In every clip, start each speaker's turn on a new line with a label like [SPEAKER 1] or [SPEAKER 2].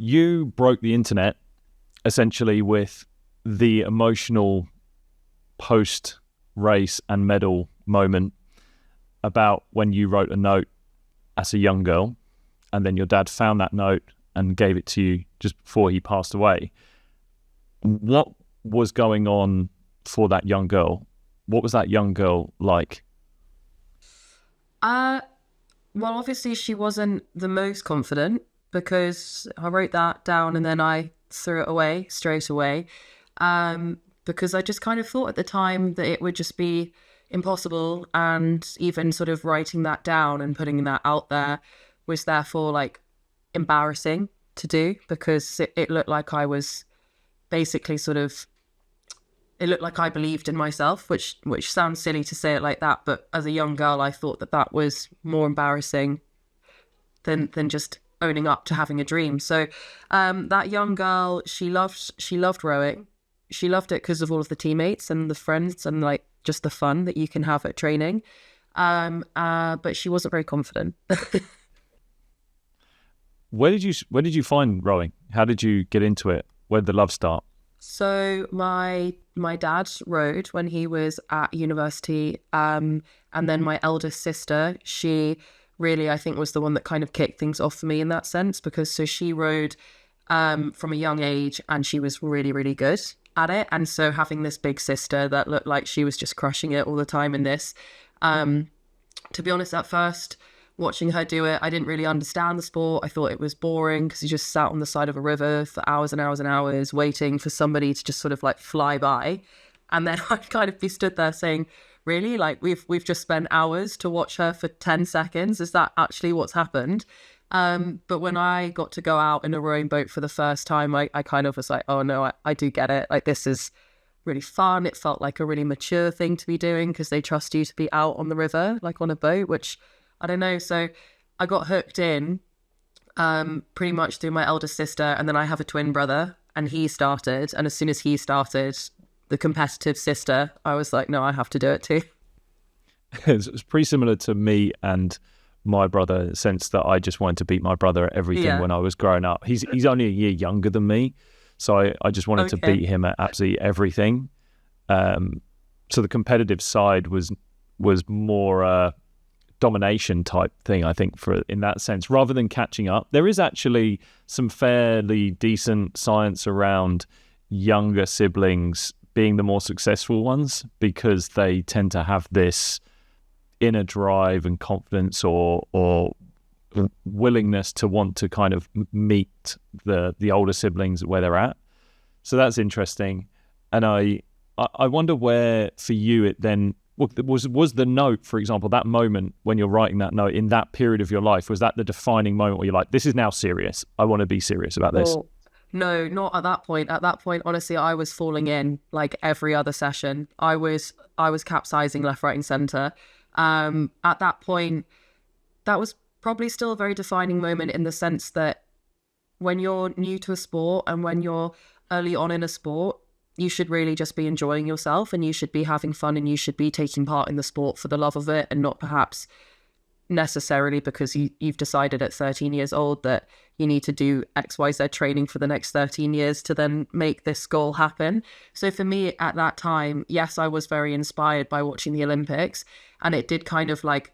[SPEAKER 1] you broke the internet essentially with the emotional post-race and medal moment about when you wrote a note as a young girl, and then your dad found that note and gave it to you just before he passed away. What was going on for that young girl? What was that young girl like?
[SPEAKER 2] Well, obviously she wasn't the most confident, because I wrote that down and then I threw it away straight away, because I just kind of thought at the time that it would just be impossible, and even sort of writing that down and putting that out there was therefore like embarrassing to do, because it looked like I was basically it looked like I believed in myself, which sounds silly to say it like that, but as a young girl I thought that was more embarrassing than just owning up to having a dream. So that young girl, she loved rowing. She loved it because of all of the teammates and the friends and like just the fun that you can have at training. But she wasn't very confident.
[SPEAKER 1] Where did you find rowing? How did you get into it? Where did the love start?
[SPEAKER 2] So my dad rowed when he was at university, and then my eldest sister, she really, I think, was the one that kind of kicked things off for me in that sense, because so she rowed from a young age and she was really, really good at it. And so having this big sister that looked like she was just crushing it all the time in this, to be honest, at first, watching her do it, I didn't really understand the sport. I thought it was boring because you just sat on the side of a river for hours and hours and hours waiting for somebody to just sort of like fly by. And then I'd kind of be stood there saying, really? Like we've just spent hours to watch her for 10 seconds. Is that actually what's happened? But when I got to go out in a rowing boat for the first time, I kind of was like, oh no, I do get it. Like this is really fun. It felt like a really mature thing to be doing because they trust you to be out on the river, like on a boat, which I don't know. So I got hooked in pretty much through my eldest sister. And then I have a twin brother and he started. And as soon as he started, the competitive sister, I was like, no, I have to do it too.
[SPEAKER 1] It's pretty similar to me and my brother in the sense that I just wanted to beat my brother at everything when I was growing up. He's only a year younger than me. So I just wanted to beat him at absolutely everything. So the competitive side was more domination type thing, I think, for in that sense, rather than catching up. There is actually some fairly decent science around younger siblings being the more successful ones because they tend to have this inner drive and confidence or willingness to want to kind of meet the older siblings where they're at. So that's interesting. And I wonder where for you it then was the note, for example, that moment when you're writing that note in that period of your life, was that the defining moment where you're like, this is now serious, I want to be serious about this?
[SPEAKER 2] No, not at that point. At that point, honestly, I was falling in like every other session. I was capsizing left, right and center. At that point, that was probably still a very defining moment in the sense that when you're new to a sport and when you're early on in a sport, you should really just be enjoying yourself and you should be having fun and you should be taking part in the sport for the love of it and not perhaps necessarily because you've decided at 13 years old that you need to do XYZ training for the next 13 years to then make this goal happen. So for me at that time, yes, I was very inspired by watching the Olympics and it did kind of like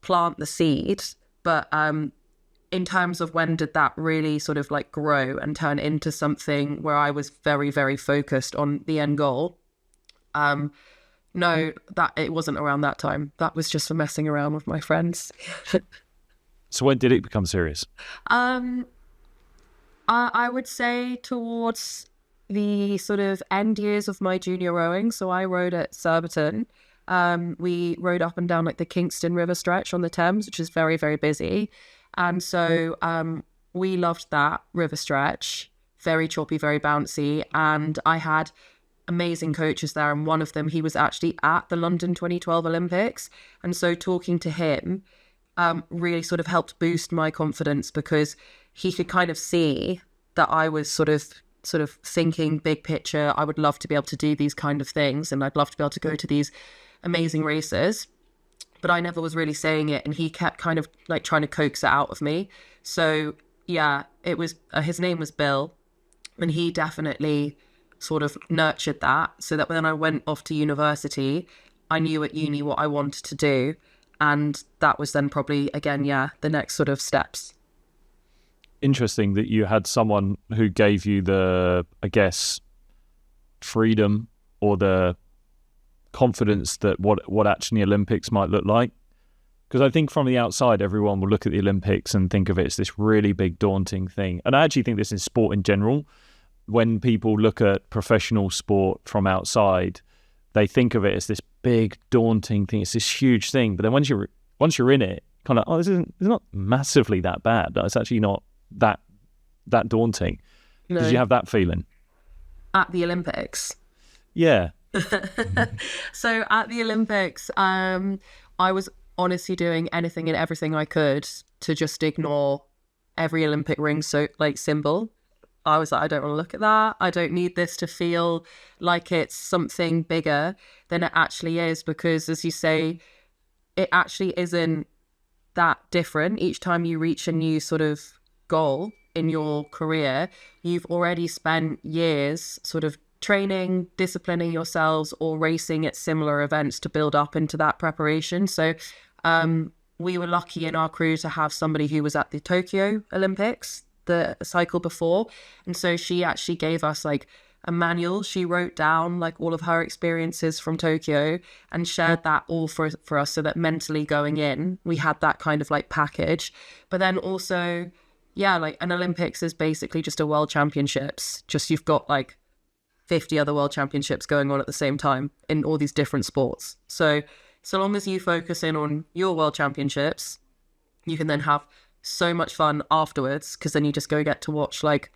[SPEAKER 2] plant the seed. But in terms of when did that really sort of like grow and turn into something where I was very, very focused on the end goal, no, that it wasn't around that time. That was just for messing around with my friends.
[SPEAKER 1] So when did it become serious?
[SPEAKER 2] I would say towards the sort of end years of my junior rowing. So I rowed at Surbiton. We rowed up and down like the Kingston River stretch on the Thames, which is very, very busy. And so we loved that river stretch, very choppy, very bouncy. And I had amazing coaches there. And one of them, he was actually at the London 2012 Olympics. And so talking to him really sort of helped boost my confidence because he could kind of see that I was sort of thinking big picture. I would love to be able to do these kind of things. And I'd love to be able to go to these amazing races. But I never was really saying it. And he kept kind of like trying to coax it out of me. So, yeah, it was, his name was Bill, and he definitely sort of nurtured that, so that when I went off to university, I knew at uni what I wanted to do. And that was then probably, again, the next sort of steps.
[SPEAKER 1] Interesting that you had someone who gave you the, I guess, freedom or the confidence that what actually the Olympics might look like. Because I think from the outside, everyone will look at the Olympics and think of it as this really big, daunting thing. And I actually think this is sport in general. When people look at professional sport from outside, they think of it as this big, daunting thing. It's this huge thing. But then once you're in it, kind of, it's not massively that bad. It's actually not that daunting.
[SPEAKER 2] No.
[SPEAKER 1] Did you have that feeling?
[SPEAKER 2] At the Olympics?
[SPEAKER 1] Yeah.
[SPEAKER 2] So at the Olympics, I was honestly doing anything and everything I could to just ignore every Olympic ring symbol. I was like, I don't want to look at that. I don't need this to feel like it's something bigger than it actually is, because as you say, it actually isn't that different. Each time you reach a new sort of goal in your career, you've already spent years sort of training, disciplining yourselves, or racing at similar events to build up into that preparation. So we were lucky in our crew to have somebody who was at the Tokyo Olympics the cycle before, and so she actually gave us like a manual. She wrote down like all of her experiences from Tokyo and shared that all for us, so that mentally going in we had that kind of like package. But then also, like an Olympics is basically just a world championships, just you've got like 50 other world championships going on at the same time in all these different sports. So long as you focus in on your world championships, you can then have so much fun afterwards, because then you just go get to watch like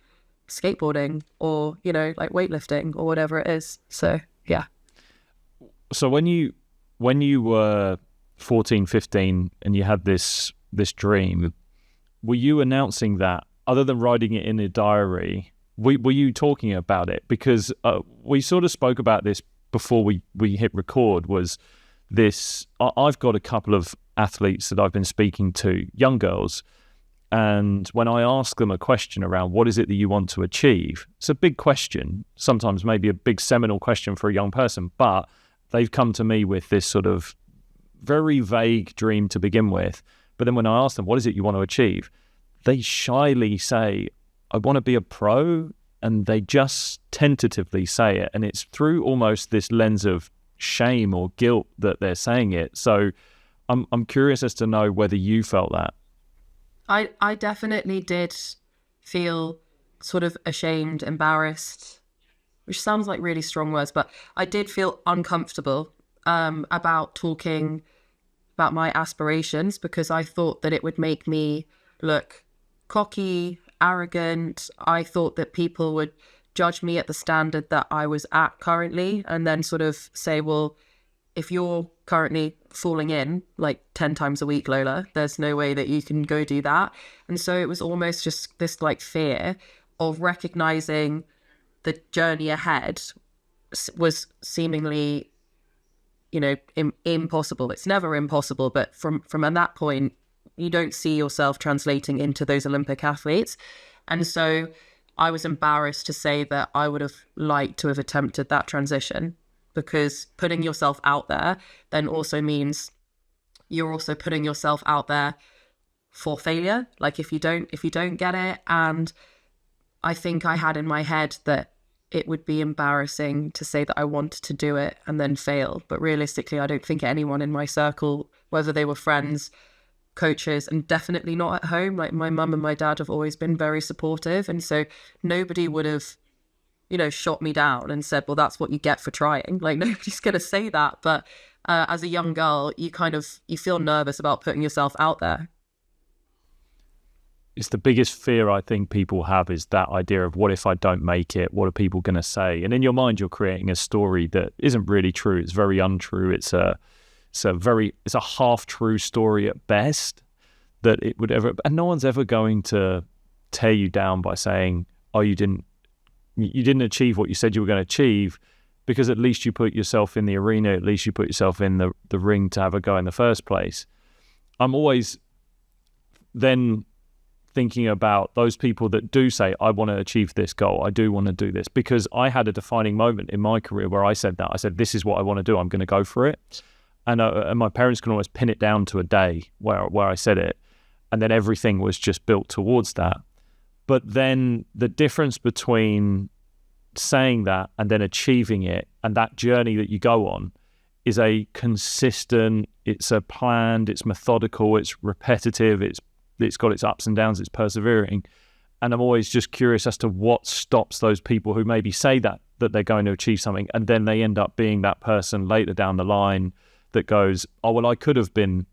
[SPEAKER 2] skateboarding or, you know, like weightlifting or whatever it is. So, yeah.
[SPEAKER 1] So when you were 14, 15 and you had this dream, were you announcing that, other than writing it in a diary, were you talking about it? Because we sort of spoke about this before we hit record, was this, I've got a couple of athletes that I've been speaking to, young girls, and when I ask them a question around what is it that you want to achieve, it's a big question, sometimes maybe a big seminal question for a young person, but they've come to me with this sort of very vague dream to begin with. But then when I ask them, what is it you want to achieve? They shyly say, I want to be a pro, and they just tentatively say it. And it's through almost this lens of shame or guilt that they're saying it. So I'm curious as to know whether you felt that.
[SPEAKER 2] I definitely did feel sort of ashamed, embarrassed, which sounds like really strong words, but I did feel uncomfortable about talking about my aspirations, because I thought that it would make me look cocky, arrogant. I thought that people would judge me at the standard that I was at currently, and then sort of say, well, if you're currently falling in like 10 times a week, Lola, there's no way that you can go do that. And so it was almost just this like fear of recognizing the journey ahead was seemingly, you know, impossible. It's never impossible, but from at that point, you don't see yourself translating into those Olympic athletes. And so I was embarrassed to say that I would have liked to have attempted that transition, because putting yourself out there then also means you're also putting yourself out there for failure. Like if you don't get it. And I think I had in my head that it would be embarrassing to say that I wanted to do it and then fail. But realistically, I don't think anyone in my circle, whether they were friends, coaches, and definitely not at home, like my mum and my dad have always been very supportive. And so nobody would have, you know, shot me down and said, well, that's what you get for trying. Like nobody's going to say that. But as a young girl, you feel nervous about putting yourself out there.
[SPEAKER 1] It's the biggest fear I think people have, is that idea of what if I don't make it? What are people going to say? And in your mind, you're creating a story that isn't really true. It's very untrue. It's a half-true story at best, that it would ever, and no one's ever going to tear you down by saying, oh, you didn't achieve what you said you were going to achieve, because at least you put yourself in the arena, at least you put yourself in the ring to have a go in the first place. I'm always then thinking about those people that do say, I want to achieve this goal, I do want to do this, because I had a defining moment in my career where I said, this is what I want to do, I'm going to go for it. And my parents can always pin it down to a day where I said it, and then everything was just built towards that. But then the difference between saying that and then achieving it, and that journey that you go on, is a consistent, it's a planned, it's methodical, it's repetitive, it's got its ups and downs, it's persevering. And I'm always just curious as to what stops those people who maybe say that they're going to achieve something, and then they end up being that person later down the line that goes, oh, well, I could have been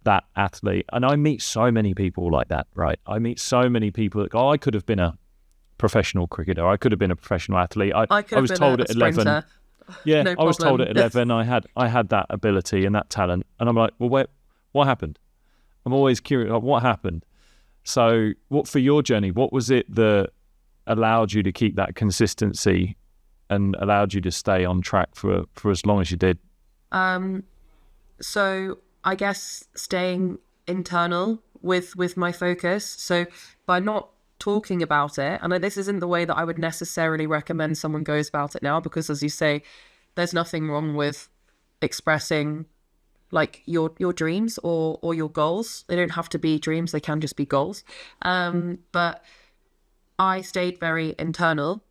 [SPEAKER 1] that athlete. And I meet so many people like that, right? I meet so many people that go, oh, I could have been a professional cricketer, I could have been a professional athlete. I was told at 11. Yeah, no, I was told at 11 I had that ability and that talent. And I'm like, well, what happened? I'm always curious, like, what happened? So what, for your journey, what was it that allowed you to keep that consistency and allowed you to stay on track for as long as you did?
[SPEAKER 2] So I guess staying internal with my focus. So by not talking about it, and this isn't the way that I would necessarily recommend someone goes about it now, because as you say, there's nothing wrong with expressing like your dreams or your goals. They don't have to be dreams, they can just be goals. But I stayed very internal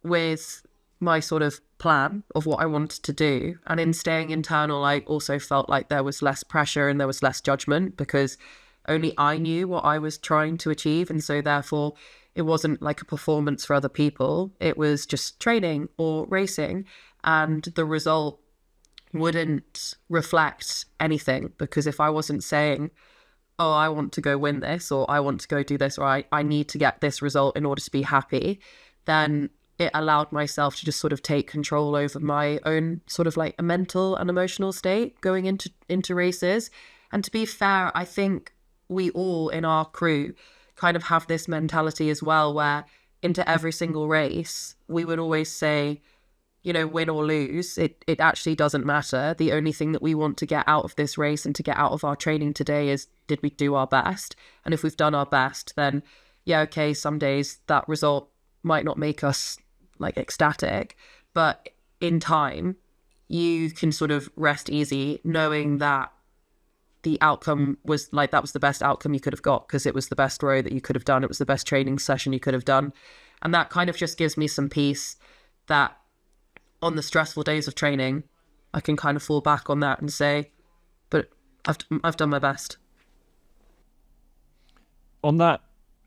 [SPEAKER 2] with my sort of plan of what I wanted to do. And in staying internal, I also felt like there was less pressure and there was less judgment, because only I knew what I was trying to achieve. And so therefore it wasn't like a performance for other people. It was just training or racing, and the result wouldn't reflect anything, because if I wasn't saying, oh, I want to go win this, or I want to go do this, or I need to get this result in order to be happy, then it allowed myself to just sort of take control over my own sort of like a mental and emotional state going into races. And to be fair, I think we all in our crew kind of have this mentality as well, where into every single race, we would always say, you know, win or lose, it actually doesn't matter. The only thing that we want to get out of this race and to get out of our training today is, did we do our best? And if we've done our best, then yeah, okay, some days that result might not make us like ecstatic, but in time, you can sort of rest easy knowing that the outcome was like, that was the best outcome you could have got, because it was the best row that you could have done. It was the best training session you could have done. And that kind of just gives me some peace that on the stressful days of training, I can kind of fall back on that and say, but I've done my best.
[SPEAKER 1] On that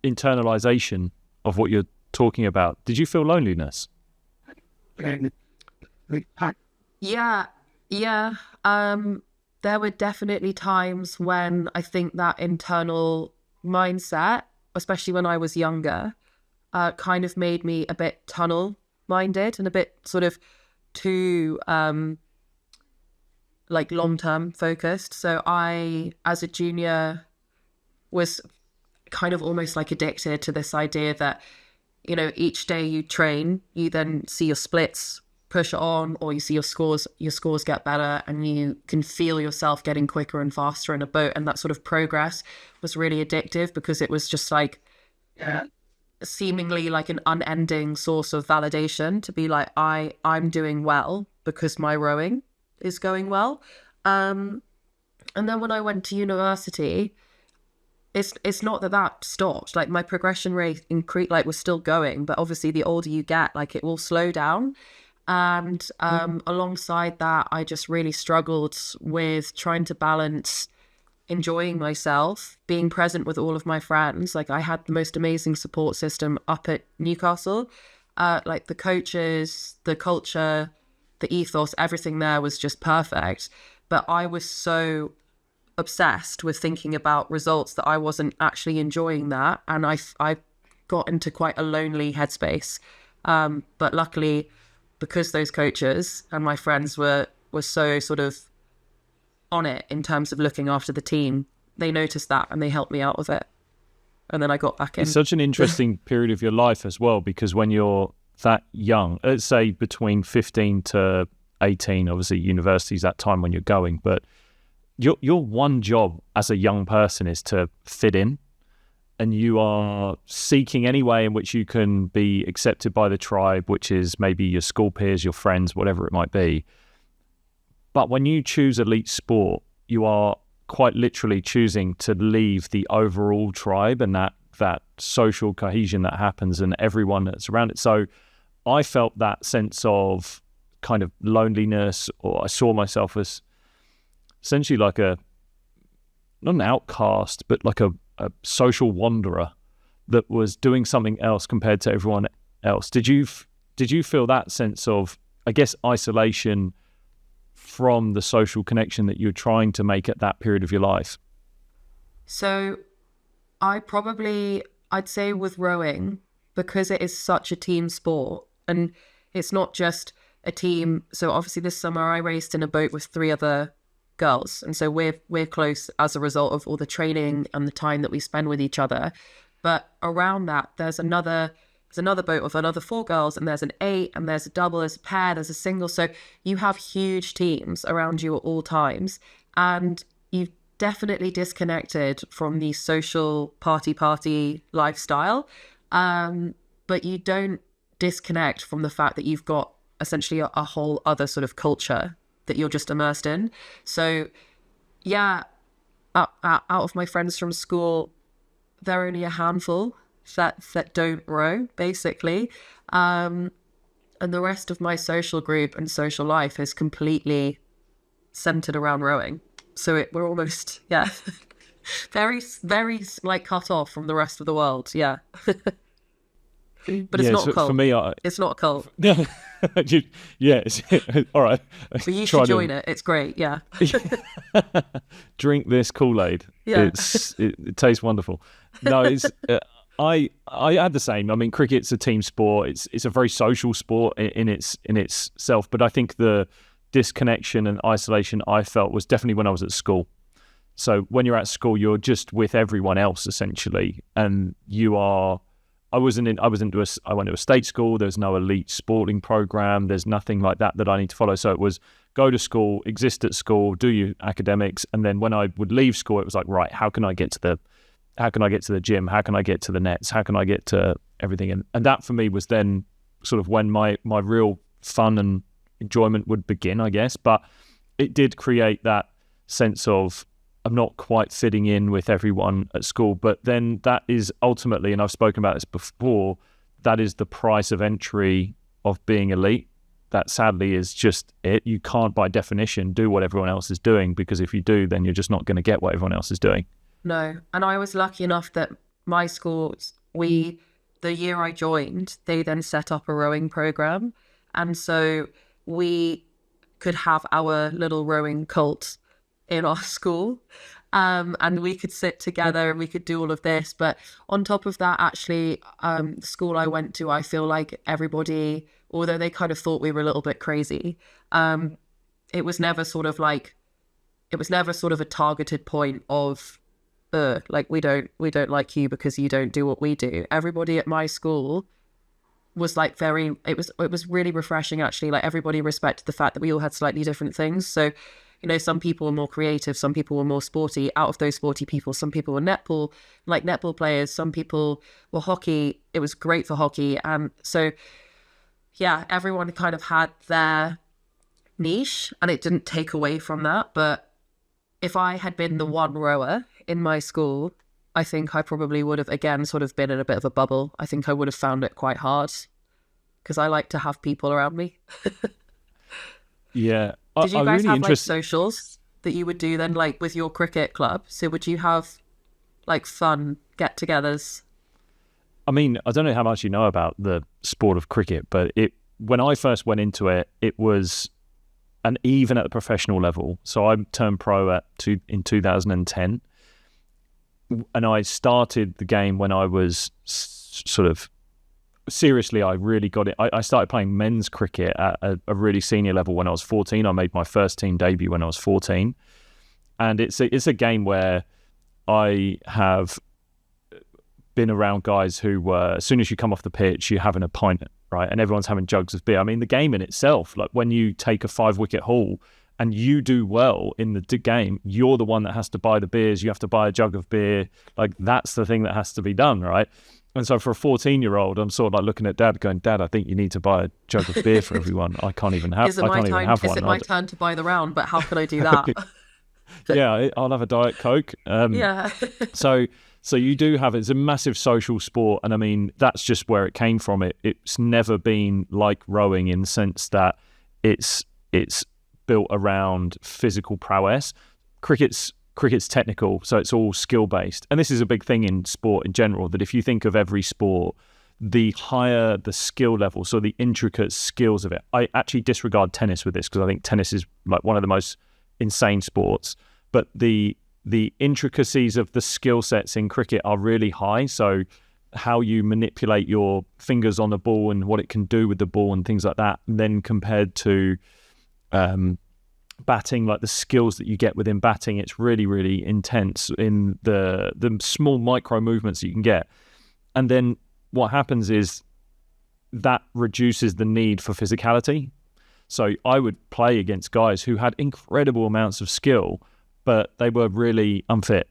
[SPEAKER 1] internalization of what you're talking about, did you feel loneliness?
[SPEAKER 2] Yeah. There were definitely times when I think that internal mindset, especially when I was younger, kind of made me a bit tunnel minded and a bit sort of too like long-term focused. So I, as a junior, was kind of almost like addicted to this idea that, you know, each day you train, you then see your splits push on, or you see your scores get better, and you can feel yourself getting quicker and faster in a boat. And that sort of progress was really addictive, because it was just like seemingly like an unending source of validation to be like, I'm doing well because my rowing is going well. And then when I went to university, it's not that stopped. Like my progression rate increased, like was still going, but obviously the older you get, like it will slow down. And alongside that, I just really struggled with trying to balance enjoying myself, being present with all of my friends. Like I had the most amazing support system up at Newcastle. Like the coaches, the culture, the ethos, everything there was just perfect. But I was so obsessed with thinking about results that I wasn't actually enjoying that. And I got into quite a lonely headspace. But luckily, because those coaches and my friends were so sort of on it in terms of looking after the team, they noticed that and they helped me out with it. And then I got back in.
[SPEAKER 1] It's such an interesting period of your life as well, because when you're that young, let's say between 15 to 18, obviously university is that time when you're going, but your one job as a young person is to fit in and you are seeking any way in which you can be accepted by the tribe, which is maybe your school peers, your friends, whatever it might be. But when you choose elite sport, you are quite literally choosing to leave the overall tribe and that social cohesion that happens and everyone that's around it. So I felt that sense of kind of loneliness, or I saw myself as essentially like not an outcast, but like a social wanderer that was doing something else compared to everyone else. Did you feel that sense of, I guess, isolation from the social connection that you're trying to make at that period of your life?
[SPEAKER 2] So I'd say with rowing, because it is such a team sport, and it's not just a team. So obviously this summer I raced in a boat with 3 other girls, and so we're close as a result of all the training and the time that we spend with each other. But around that, there's another boat with another 4 girls, and there's an 8, and there's a double, there's a pair, there's a single. So you have huge teams around you at all times, and you've definitely disconnected from the social party lifestyle. But you don't disconnect from the fact that you've got essentially a whole other sort of culture that you're just immersed in. So yeah, out of my friends from school, there are only a handful that don't row, basically. And the rest of my social group and social life is completely centered around rowing. So we're almost, very, very like cut off from the rest of the world. Yeah. But it's not a cult.
[SPEAKER 1] For me,
[SPEAKER 2] it's not a cult.
[SPEAKER 1] Yes. All right.
[SPEAKER 2] But you should join it. It's great. Yeah.
[SPEAKER 1] Drink this Kool-Aid.
[SPEAKER 2] Yeah.
[SPEAKER 1] It tastes wonderful. No, it's I had the same. I mean, cricket's a team sport. It's a very social sport in itself. But I think the disconnection and isolation I felt was definitely when I was at school. So when you're at school, you're just with everyone else essentially, and you are. I went to a state school. There's no elite sporting program. There's nothing like that I need to follow. So it was go to school, exist at school, do your academics, and then when I would leave school, it was like, right, how can I get to the gym? How can I get to the nets? How can I get to everything? And that for me was then sort of when my real fun and enjoyment would begin, I guess. But it did create that sense of I'm not quite fitting in with everyone at school. But then that is ultimately, and I've spoken about this before, that is the price of entry of being elite. That sadly is just it. You can't by definition do what everyone else is doing, because if you do, then you're just not going to get what everyone else is doing.
[SPEAKER 2] No. And I was lucky enough that my school, the year I joined, they then set up a rowing program. And so we could have our little rowing cult in our school, and we could sit together and we could do all of this. But on top of that, actually, the school I went to, I feel like everybody, although they kind of thought we were a little bit crazy, it was never sort of a targeted point of like we don't like you because you don't do what we do. Everybody at my school was like it was really refreshing, actually. Like everybody respected the fact that we all had slightly different things. So some people were more creative, some people were more sporty. Out of those sporty people, some people were netball players, some people were hockey. It was great for hockey. And so, yeah, everyone kind of had their niche, and it didn't take away from that. But if I had been the one rower in my school, I think I probably would have, again, sort of been in a bit of a bubble. I think I would have found it quite hard, because I like to have people around me.
[SPEAKER 1] Yeah.
[SPEAKER 2] Did you guys have like socials that you would do then, like with your cricket club? So would you have like fun get-togethers?
[SPEAKER 1] I mean, I don't know how much you know about the sport of cricket, but when I first went into it, it was, and even at the professional level. So I turned pro in 2010, and I started the game when I was sort of seriously, I really got it. I started playing men's cricket at a really senior level when I was 14. I made my first team debut when I was 14. And it's a game where I have been around guys who as soon as you come off the pitch, you're having a pint, right? And everyone's having jugs of beer. I mean, the game in itself, like when you take a 5-wicket haul and you do well in the game, you're the one that has to buy the beers. You have to buy a jug of beer. Like, that's the thing that has to be done, right? And so for a 14-year-old, I'm sort of like looking at Dad going, Dad, I think you need to buy a jug of beer for everyone. I can't even have one.
[SPEAKER 2] Is it my turn to buy the round? But how can I do that?
[SPEAKER 1] Yeah, I'll have a Diet Coke.
[SPEAKER 2] Yeah.
[SPEAKER 1] So you do have, it's a massive social sport. And I mean, that's just where it came from. It's never been like rowing in the sense that it's built around physical prowess. Cricket's technical, so it's all skill-based. And this is a big thing in sport in general, that if you think of every sport, the higher the skill level, so the intricate skills of it. I actually disregard tennis with this because I think tennis is like one of the most insane sports. But the intricacies of the skill sets in cricket are really high. So how you manipulate your fingers on the ball and what it can do with the ball and things like that, and then compared to batting, like the skills that you get within batting, it's really, really intense in the small micro movements that you can get. And then what happens is that reduces the need for physicality. So I would play against guys who had incredible amounts of skill, but they were really unfit.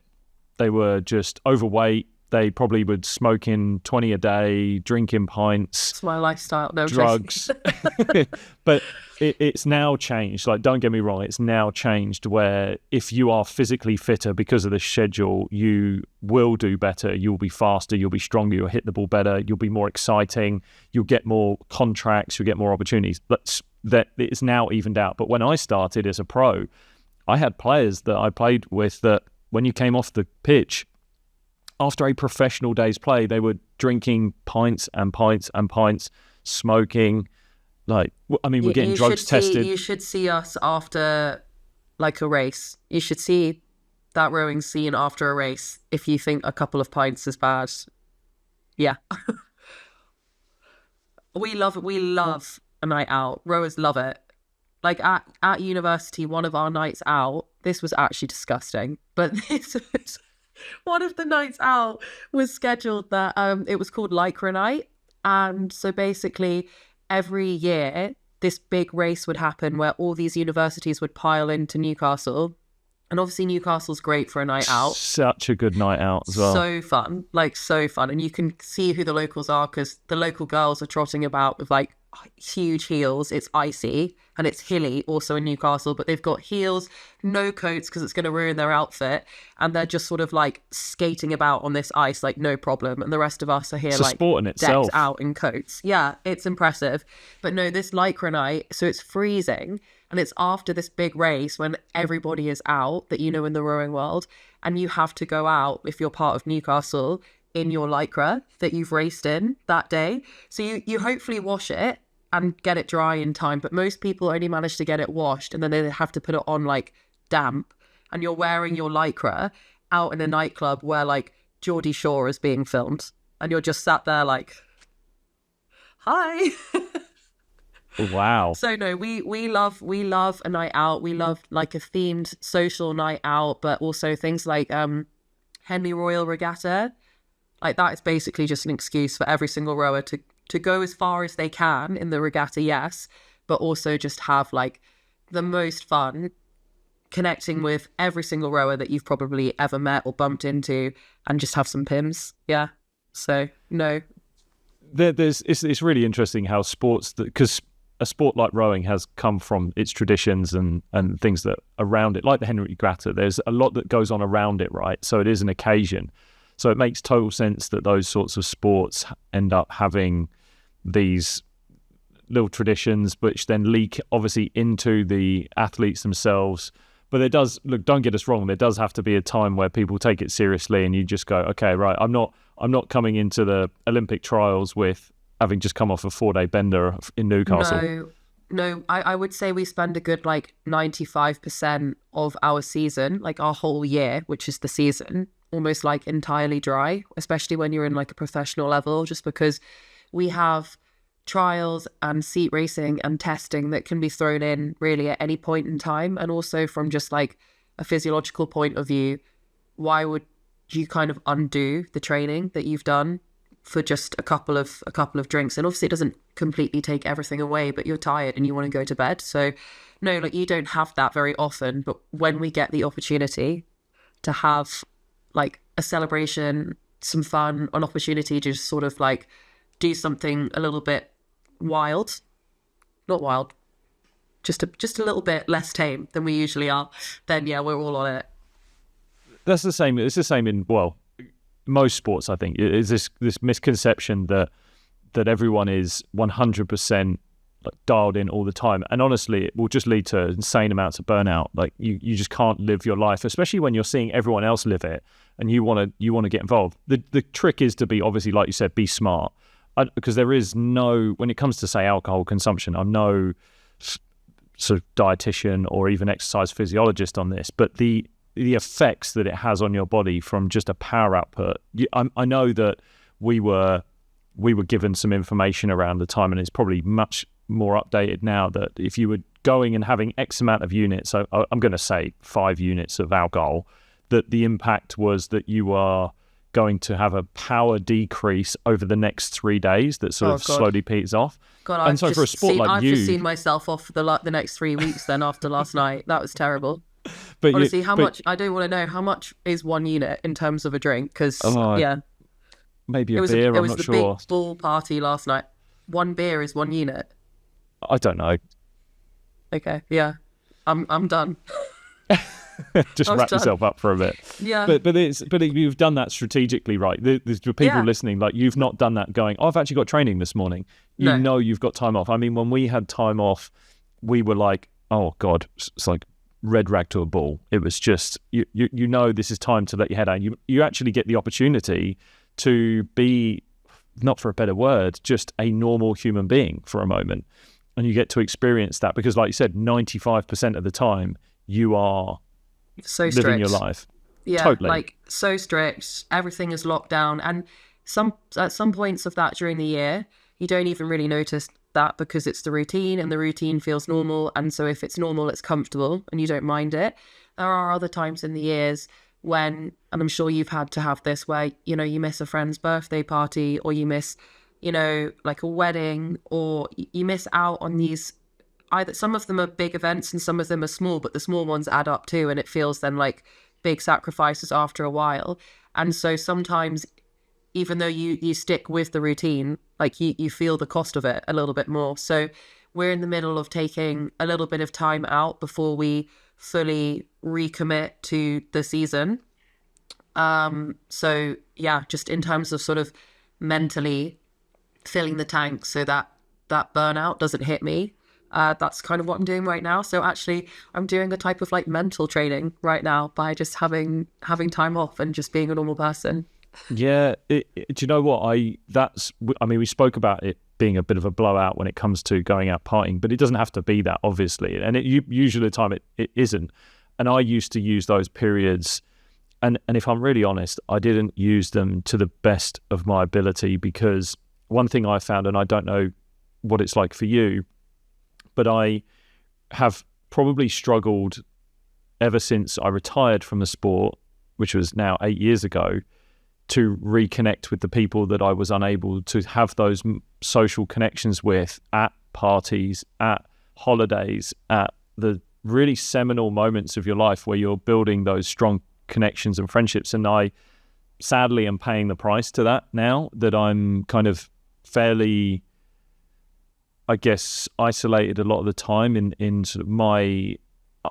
[SPEAKER 1] They were just overweight. They probably would smoke in 20 a day, drinking pints.
[SPEAKER 2] It's my lifestyle. No,
[SPEAKER 1] drugs. But it's now changed. Like, don't get me wrong, it's now changed where if you are physically fitter because of the schedule, you will do better. You'll be faster. You'll be stronger. You'll hit the ball better. You'll be more exciting. You'll get more contracts. You'll get more opportunities. But that it's now evened out. But when I started as a pro, I had players that I played with that when you came off the pitch, after a professional day's play, they were drinking pints and pints and pints, smoking. Like, I mean, we're getting drugs tested.
[SPEAKER 2] You should see us after, like, a race. You should see that rowing scene after a race if you think a couple of pints is bad. Yeah. We love a night out. Rowers love it. Like, at university, one of our nights out, this was actually disgusting, but this was... One of the nights out was scheduled that it was called Lycra Night. And so basically every year this big race would happen where all these universities would pile into Newcastle. And obviously Newcastle's great for a night out.
[SPEAKER 1] Such a good night out as well.
[SPEAKER 2] So fun, like so fun. And you can see who the locals are because the local girls are trotting about with like huge heels. It's icy and it's hilly also in Newcastle, but they've got heels, no coats because it's going to ruin their outfit, and they're just sort of like skating about on this ice like no problem, and the rest of us are here
[SPEAKER 1] it's
[SPEAKER 2] like
[SPEAKER 1] a sport in itself.
[SPEAKER 2] Decked out in coats. Yeah, it's impressive. But no, this Lycra night, so it's freezing and it's after this big race when everybody is out that you know in the rowing world, and you have to go out if you're part of Newcastle in your Lycra that you've raced in that day. So you hopefully wash it and get it dry in time, but most people only manage to get it washed and then they have to put it on like damp, and you're wearing your Lycra out in a nightclub where like Geordie Shore is being filmed and you're just sat there like, hi.
[SPEAKER 1] Wow.
[SPEAKER 2] So no, we love a night out. We love like a themed social night out, but also things like Henley Royal Regatta. Like, that is basically just an excuse for every single rower to go as far as they can in the regatta, yes, but also just have like the most fun connecting with every single rower that you've probably ever met or bumped into, and just have some pims. Yeah. So no.
[SPEAKER 1] It's really interesting how sports, because a sport like rowing has come from its traditions and things that around it, like the Henley Regatta. There's a lot that goes on around it, right? So it is an occasion. So it makes total sense that those sorts of sports end up having these little traditions, which then leak obviously into the athletes themselves. But there does, look, don't get us wrong, there does have to be a time where people take it seriously and you just go, okay, right, I'm not coming into the Olympic trials with having just come off a 4-day bender in Newcastle.
[SPEAKER 2] No, I would say we spend a good like 95% of our season, like our whole year, which is the season, almost like entirely dry, especially when you're in like a professional level, just because we have trials and seat racing and testing that can be thrown in really at any point in time. And also from just like a physiological point of view, why would you kind of undo the training that you've done for just a couple of drinks. And obviously it doesn't completely take everything away, but you're tired and you want to go to bed. So no, like you don't have that very often, but when we get the opportunity to have like a celebration, some fun, an opportunity to just sort of like do something a little bit not wild, just a little bit less tame than we usually are, then yeah, we're all on it.
[SPEAKER 1] That's the same. It's the same in, well, most sports, I think. Is this misconception that everyone is 100% like dialed in all the time, and honestly, it will just lead to insane amounts of burnout. Like you just can't live your life, especially when you're seeing everyone else live it, and you want to get involved. The trick is to be, obviously, like you said, be smart, because there is no, when it comes to say alcohol consumption, I'm no sort of dietitian or even exercise physiologist on this, but the effects that it has on your body from just a power output. I know that we were given some information around the time, and it's probably much more updated now, that if you were going and having X amount of units, so I'm going to say 5 units of alcohol, that the impact was that you are going to have a power decrease over the next 3 days that sort of slowly peters off.
[SPEAKER 2] God,
[SPEAKER 1] and so for a sport
[SPEAKER 2] I've just seen myself off for the next 3 weeks then after last night. That was terrible.
[SPEAKER 1] But
[SPEAKER 2] honestly, much, I don't want to know, how much is 1 unit in terms of a drink? Because,
[SPEAKER 1] maybe a beer, I'm not sure.
[SPEAKER 2] It was the big ball party last night. 1 beer is 1 unit.
[SPEAKER 1] I don't know.
[SPEAKER 2] Okay, yeah. I'm done.
[SPEAKER 1] Just wrap yourself up for a bit.
[SPEAKER 2] Yeah.
[SPEAKER 1] But you've done that strategically, right? There's people listening, like, you've not done that going, I've actually got training this morning. You know you've got time off. I mean, when we had time off, we were like, oh God, it's like red rag to a bull. It was just, you know this is time to let your head out. You actually get the opportunity to be, not for a better word, just a normal human being for a moment. And you get to experience that because, like you said, 95% of the time you are
[SPEAKER 2] so
[SPEAKER 1] living
[SPEAKER 2] strict.
[SPEAKER 1] your life.
[SPEAKER 2] Yeah,
[SPEAKER 1] totally.
[SPEAKER 2] Like so strict. Everything is locked down. And at some points of that during the year, you don't even really notice that because it's the routine and the routine feels normal. And so if it's normal, it's comfortable and you don't mind it. There are other times in the years when, and I'm sure you've had to have this, where, you know, you miss a friend's birthday party, or you miss, you know, like a wedding, or you miss out on these, either some of them are big events and some of them are small, but the small ones add up too. And it feels then like big sacrifices after a while. And so sometimes, even though you stick with the routine, like you feel the cost of it a little bit more. So we're in the middle of taking a little bit of time out before we fully recommit to the season. So yeah, just in terms of sort of mentally filling the tank so that burnout doesn't hit me. That's kind of what I'm doing right now. So actually I'm doing a type of like mental training right now by just having time off and just being a normal person.
[SPEAKER 1] Yeah. Do you know what? I mean, we spoke about it being a bit of a blowout when it comes to going out partying, but it doesn't have to be that, obviously. And usually the time it isn't. And I used to use those periods, and if I'm really honest, I didn't use them to the best of my ability, because one thing I found, and I don't know what it's like for you, but I have probably struggled ever since I retired from the sport, which was now 8 years ago, to reconnect with the people that I was unable to have those social connections with at parties, at holidays, at the really seminal moments of your life where you're building those strong connections and friendships. And I sadly am paying the price to that now, that I'm kind of fairly, I guess, isolated a lot of the time in sort of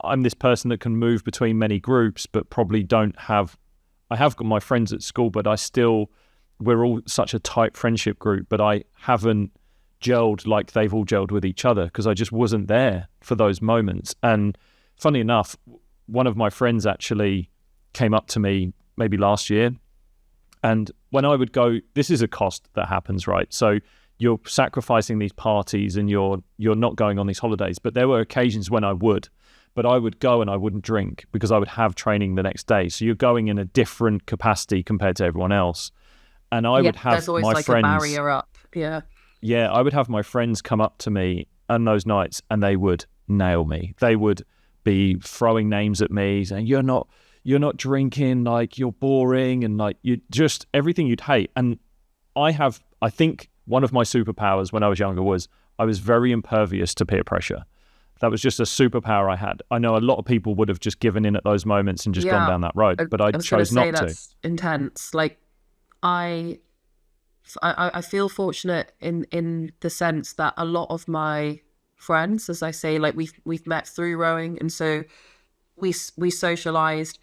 [SPEAKER 1] I'm this person that can move between many groups, but probably I have got my friends at school, but we're all such a tight friendship group, but I haven't gelled like they've all gelled with each other because I just wasn't there for those moments. And funny enough, one of my friends actually came up to me maybe last year, and when I would go, this is a cost that happens, right? So you're sacrificing these parties and you're not going on these holidays, but there were occasions when I would. But I would go and I wouldn't drink because I would have training the next day. So you're going in a different capacity compared to everyone else. And I would have
[SPEAKER 2] there's always
[SPEAKER 1] my
[SPEAKER 2] like
[SPEAKER 1] friends,
[SPEAKER 2] a barrier up. Yeah.
[SPEAKER 1] Yeah, I would have my friends come up to me on those nights and they would nail me. They would be throwing names at me, saying, you're not drinking, like you're boring, and like you just everything you'd hate. And I think one of my superpowers when I was younger was I was very impervious to peer pressure. That was just a superpower I had. I know a lot of people would have just given in at those moments and just gone down that road, but I chose not to.
[SPEAKER 2] That's intense. Like, I feel fortunate in the sense that a lot of my friends, as I say, like we've met through rowing, and so we socialized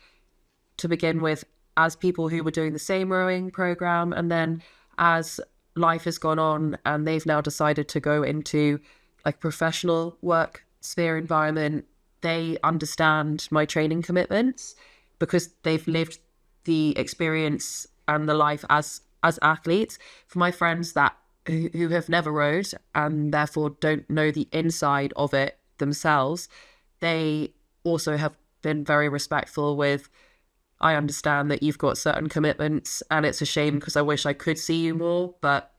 [SPEAKER 2] to begin with as people who were doing the same rowing program, and then as life has gone on and they've now decided to go into like professional work sphere environment, they understand my training commitments because they've lived the experience and the life as athletes. For my friends that who have never rowed and therefore don't know the inside of it themselves, they also have been very respectful with, I understand that you've got certain commitments and it's a shame because I wish I could see you more, but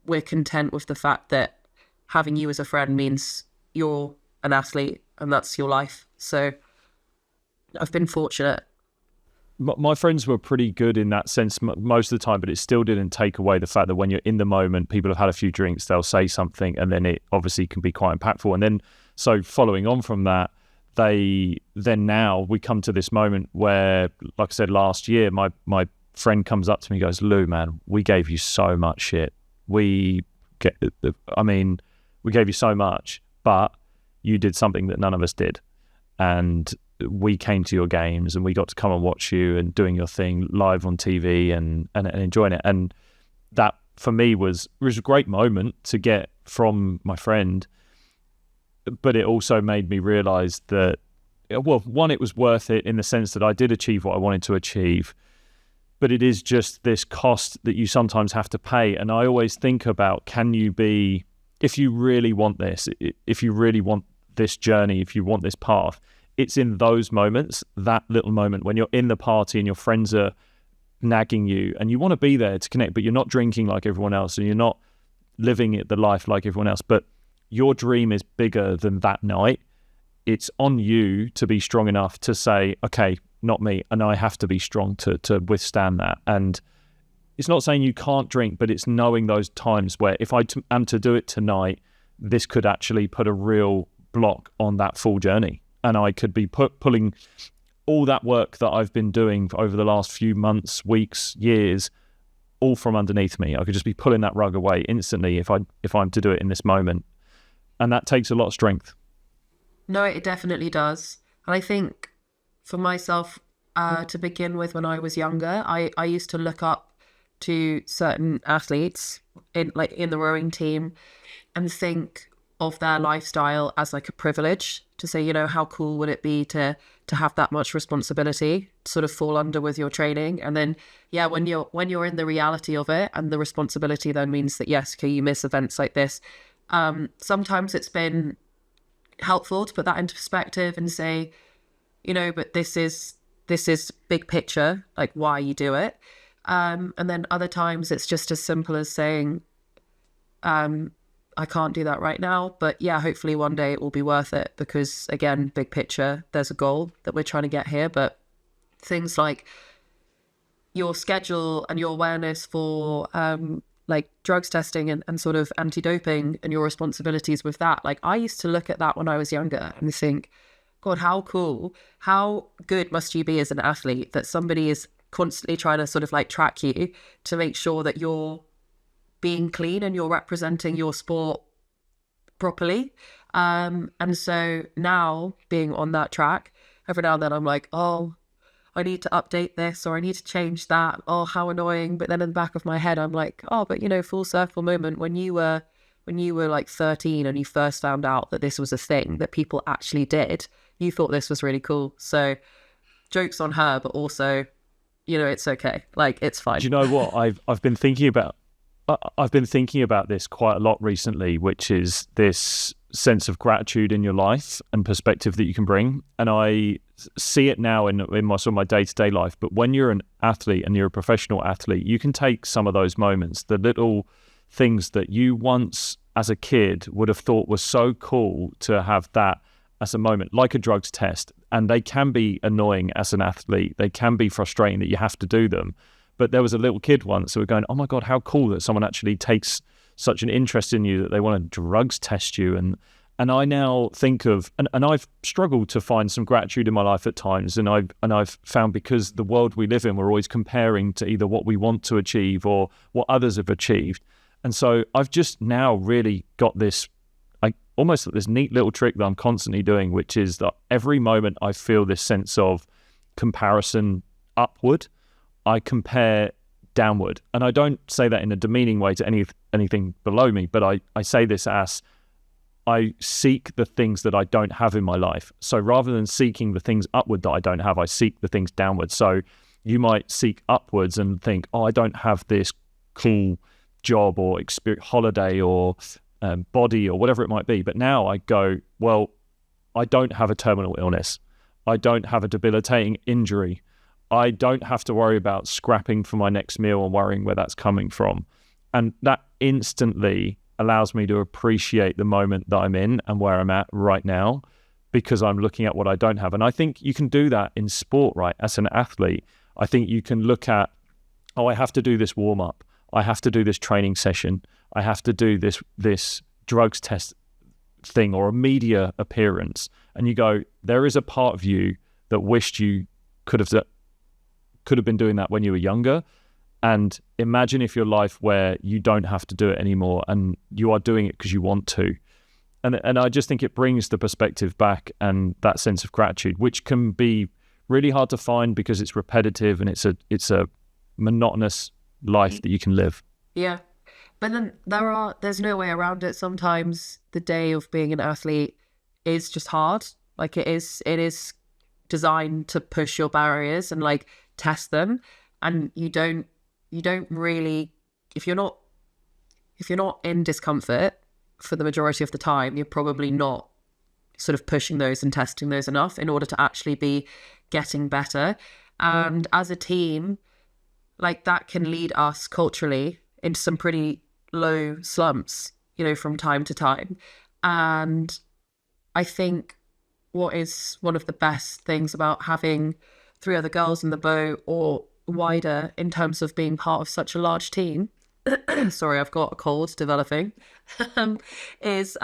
[SPEAKER 2] we're content with the fact that having you as a friend means you're an athlete and that's your life. So I've been fortunate.
[SPEAKER 1] My friends were pretty good in that sense most of the time, but it still didn't take away the fact that when you're in the moment, people have had a few drinks, they'll say something, and then it obviously can be quite impactful. And then, so following on from that, now we come to this moment where, like I said, last year, my friend comes up to me and goes, Lou, man, we gave you so much shit. We gave you so much, but you did something that none of us did. And we came to your games and we got to come and watch you and doing your thing live on TV and enjoying it. And that for me was a great moment to get from my friend, but it also made me realize that, well, one, it was worth it in the sense that I did achieve what I wanted to achieve, but it is just this cost that you sometimes have to pay. And I always think about, if you really want this, if you really want this journey, if you want this path, it's in those moments, that little moment when you're in the party and your friends are nagging you and you want to be there to connect, but you're not drinking like everyone else and you're not living the life like everyone else, but your dream is bigger than that night. It's on you to be strong enough to say, okay, not me, and I have to be strong to withstand that. And it's not saying you can't drink, but it's knowing those times where if I am to do it tonight, this could actually put a real block on that full journey. And I could be pulling all that work that I've been doing over the last few months, weeks, years, all from underneath me. I could just be pulling that rug away instantly if I'm to do it in this moment. And that takes a lot of strength.
[SPEAKER 2] No, it definitely does. And I think for myself, to begin with, when I was younger, I used to look up to certain athletes in the rowing team and think of their lifestyle as like a privilege, to say, how cool would it be to have that much responsibility sort of fall under with your training. And then, yeah, when you're in the reality of it, and the responsibility then means that, yes, okay, you miss events like this. Sometimes it's been helpful to put that into perspective and say, but this is big picture, like why you do it. And then other times it's just as simple as saying, I can't do that right now, but yeah, hopefully one day it will be worth it, because again, big picture, there's a goal that we're trying to get here. But things like your schedule and your awareness for like drugs testing and sort of anti-doping and your responsibilities with that, like I used to look at that when I was younger and think, God, how cool, how good must you be as an athlete that somebody is constantly trying to sort of like track you to make sure that you're being clean and you're representing your sport properly. And so now being on that track, every now and then I'm like, oh, I need to update this or I need to change that. Oh, how annoying. But then in the back of my head, I'm like, oh, but full circle moment, when you were like 13 and you first found out that this was a thing that people actually did, you thought this was really cool. So jokes on her, but also, it's okay. Like, it's fine.
[SPEAKER 1] Do you know what? I've been thinking about this quite a lot recently, which is this sense of gratitude in your life and perspective that you can bring. And I see it now in my sort of my day-to-day life. But when you're an athlete and you're a professional athlete, you can take some of those moments, the little things that you once as a kid would have thought was so cool to have that as a moment, like a drugs test. And they can be annoying as an athlete. They can be frustrating that you have to do them. But there was a little kid once who were going, oh my God, how cool that someone actually takes such an interest in you that they want to drugs test you. And I now think of, and I've struggled to find some gratitude in my life at times. And I've found, because the world we live in, we're always comparing to either what we want to achieve or what others have achieved. And so I've just now really got this, almost this neat little trick that I'm constantly doing, which is that every moment I feel this sense of comparison upward, I compare downward. And I don't say that in a demeaning way to anything below me, but I say this as I seek the things that I don't have in my life. So rather than seeking the things upward that I don't have, I seek the things downward. So you might seek upwards and think, oh, I don't have this cool job or holiday or body or whatever it might be. But now I go, well, I don't have a terminal illness. I don't have a debilitating injury. I don't have to worry about scrapping for my next meal and worrying where that's coming from. And that instantly allows me to appreciate the moment that I'm in and where I'm at right now, because I'm looking at what I don't have. And I think you can do that in sport, right? As an athlete, I think you can look at, oh, I have to do this warm up. I have to do this training session. I have to do this drugs test thing or a media appearance. And you go, there is a part of you that wished you could have been doing that when you were younger. And imagine if your life where you don't have to do it anymore and you are doing it because you want to. And I just think it brings the perspective back and that sense of gratitude, which can be really hard to find because it's repetitive and it's a monotonous life that you can live.
[SPEAKER 2] Yeah. But then there's no way around it. Sometimes the day of being an athlete is just hard. Like it is designed to push your barriers and like test them. And you don't really, if you're not in discomfort for the majority of the time, you're probably not sort of pushing those and testing those enough in order to actually be getting better. And as a team, like that can lead us culturally into some pretty low slumps, from time to time. And I think what is one of the best things about having 3 other girls in the boat, or wider in terms of being part of such a large team, sorry, I've got a cold developing, is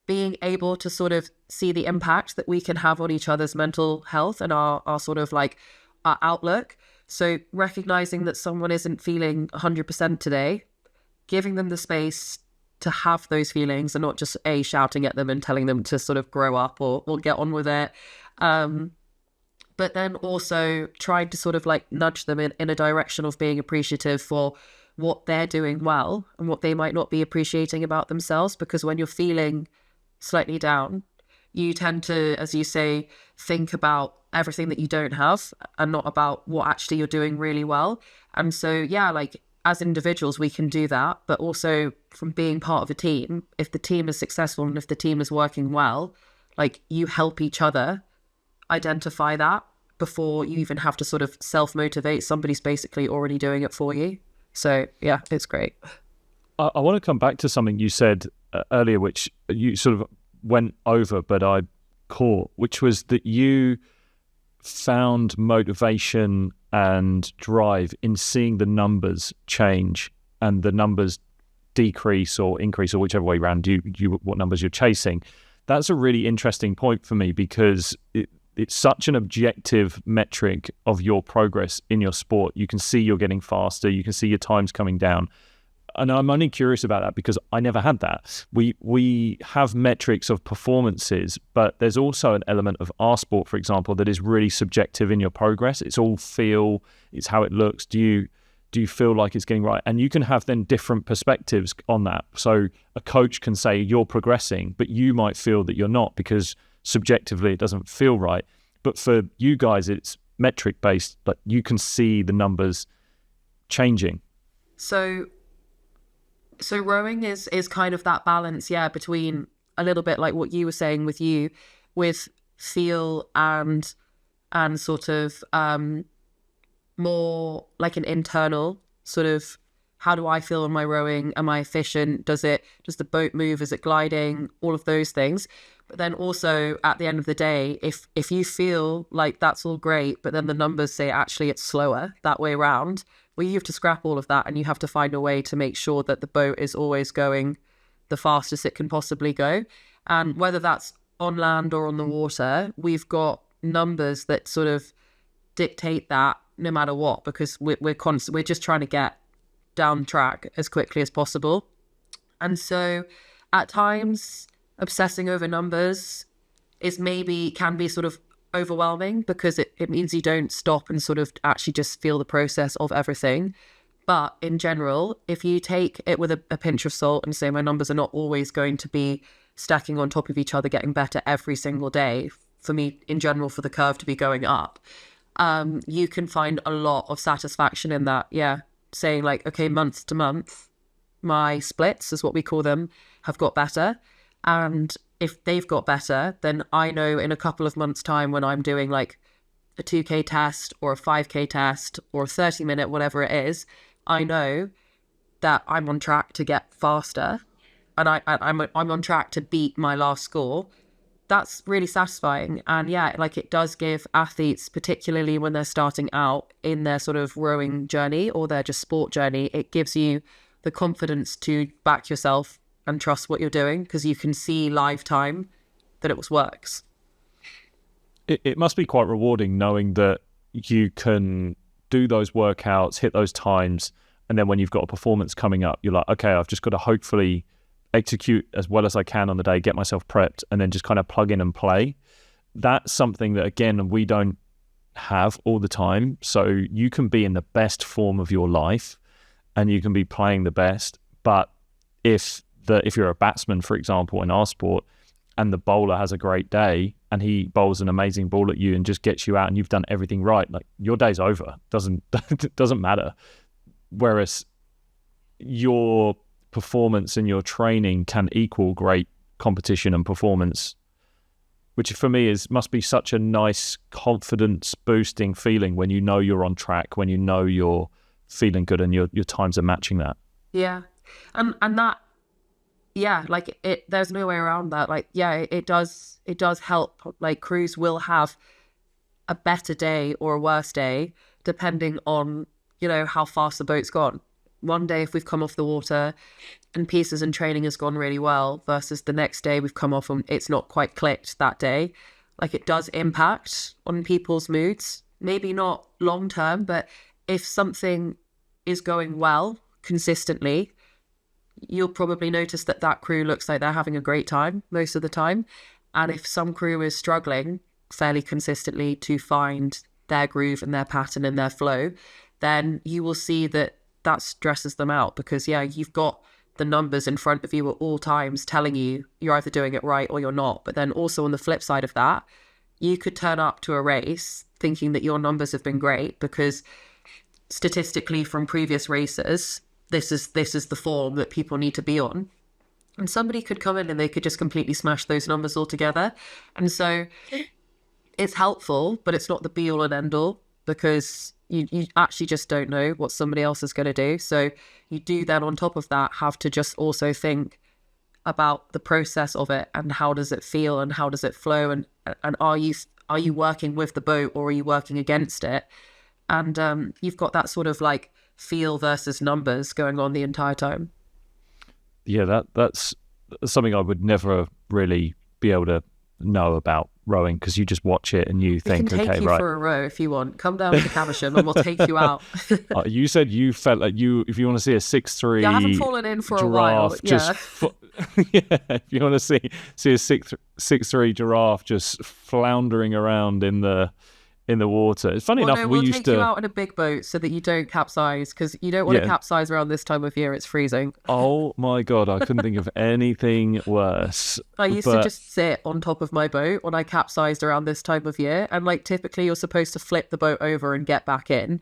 [SPEAKER 2] being able to sort of see the impact that we can have on each other's mental health and our sort of like our outlook. So recognizing that someone isn't feeling 100% today, giving them the space to have those feelings and not just shouting at them and telling them to sort of grow up or get on with it. But then also trying to sort of like nudge them in a direction of being appreciative for what they're doing well and what they might not be appreciating about themselves. Because when you're feeling slightly down, you tend to, as you say, think about everything that you don't have and not about what actually you're doing really well. And so, yeah, like as individuals, we can do that. But also from being part of a team, if the team is successful and if the team is working well, like you help each other identify that before you even have to sort of self-motivate. Somebody's basically already doing it for you. So yeah, it's great.
[SPEAKER 1] I want to come back to something you said earlier, which you sort of went over, but I caught, which was that you found motivation and drive in seeing the numbers change and the numbers decrease or increase, or whichever way around you what numbers you're chasing. That's a really interesting point for me, because it's such an objective metric of your progress in your sport. You can see you're getting faster. You can see your times coming down. And I'm only curious about that because I never had that. We have metrics of performances, but there's also an element of our sport, for example, that is really subjective in your progress. It's all feel, it's how it looks. Do you feel like it's getting right? And you can have then different perspectives on that. So a coach can say you're progressing, but you might feel that you're not because subjectively it doesn't feel right. But for you guys, it's metric based, but you can see the numbers changing.
[SPEAKER 2] So rowing is kind of that balance, yeah, between a little bit like what you were saying with feel and sort of more like an internal sort of, how do I feel in my rowing? Am I efficient? Does the boat move? Is it gliding? All of those things. But then also at the end of the day, if you feel like that's all great, but then the numbers say actually it's slower that way around, well, you have to scrap all of that and you have to find a way to make sure that the boat is always going the fastest it can possibly go. And whether that's on land or on the water, we've got numbers that sort of dictate that no matter what, because we're just trying to get down track as quickly as possible. And so at times obsessing over numbers can be sort of overwhelming, because it means you don't stop and sort of actually just feel the process of everything. But in general, if you take it with a pinch of salt and say my numbers are not always going to be stacking on top of each other, getting better every single day, for me in general, for the curve to be going up, you can find a lot of satisfaction in that. Yeah, saying like, okay, month to month, my splits, is what we call them, have got better. And if they've got better, then I know in a couple of months' time, when I'm doing like a 2K test or a 5K test or a 30-minute, whatever it is, I know that I'm on track to get faster, and I'm on track to beat my last score. That's really satisfying. And yeah, like it does give athletes, particularly when they're starting out in their sort of rowing journey or their just sport journey, it gives you the confidence to back yourself and trust what you're doing, because you can see live time that it works.
[SPEAKER 1] It must be quite rewarding knowing that you can do those workouts, hit those times, and then when you've got a performance coming up, you're like, okay, I've just got to hopefully execute as well as I can on the day, get myself prepped, and then just kind of plug in and play. That's something that, again, we don't have all the time. So you can be in the best form of your life and you can be playing the best, but if you're a batsman, for example, in our sport, and the bowler has a great day and he bowls an amazing ball at you and just gets you out and you've done everything right, like your day's over. Doesn't matter. Whereas your performance and your training can equal great competition and performance, which for me must be such a nice confidence boosting feeling when you know you're on track, when you know you're feeling good and your times are matching that.
[SPEAKER 2] Yeah. And that, yeah, like there's no way around that. Like, yeah, it does help. Like crews will have a better day or a worse day depending on, how fast the boat's gone. One day if we've come off the water and pieces and training has gone really well versus the next day we've come off and it's not quite clicked that day, like it does impact on people's moods. Maybe not long term, but if something is going well consistently, you'll probably notice that crew looks like they're having a great time most of the time. And if some crew is struggling fairly consistently to find their groove and their pattern and their flow, then you will see that stresses them out, because you've got the numbers in front of you at all times telling you you're either doing it right or you're not. But then also on the flip side of that, you could turn up to a race thinking that your numbers have been great because statistically from previous races, this is the form that people need to be on. And somebody could come in and they could just completely smash those numbers altogether. And so it's helpful, but it's not the be all and end all, because you actually just don't know what somebody else is going to do. So you do then on top of that have to just also think about the process of it and how does it feel and how does it flow, and are you working with the boat or are you working against it? And you've got that sort of like feel versus numbers going on the entire time.
[SPEAKER 1] Yeah, that's something I would never really be able to know about rowing, because you just watch it and you think,
[SPEAKER 2] okay, right. We can take you for a row if you want. Come down to Caversham and we'll take you out.
[SPEAKER 1] You said you felt like if you want to see a 6'3",
[SPEAKER 2] yeah, I haven't fallen in for
[SPEAKER 1] giraffe,
[SPEAKER 2] a while.
[SPEAKER 1] If you want to see a 6'3" giraffe just floundering around in the water. It's funny enough,
[SPEAKER 2] we'll take you out in a big boat so that you don't capsize, because you don't want to capsize around this time of year. It's freezing.
[SPEAKER 1] Oh my God, I couldn't think of anything worse.
[SPEAKER 2] I used to just sit on top of my boat when I capsized around this time of year, and like typically you're supposed to flip the boat over and get back in,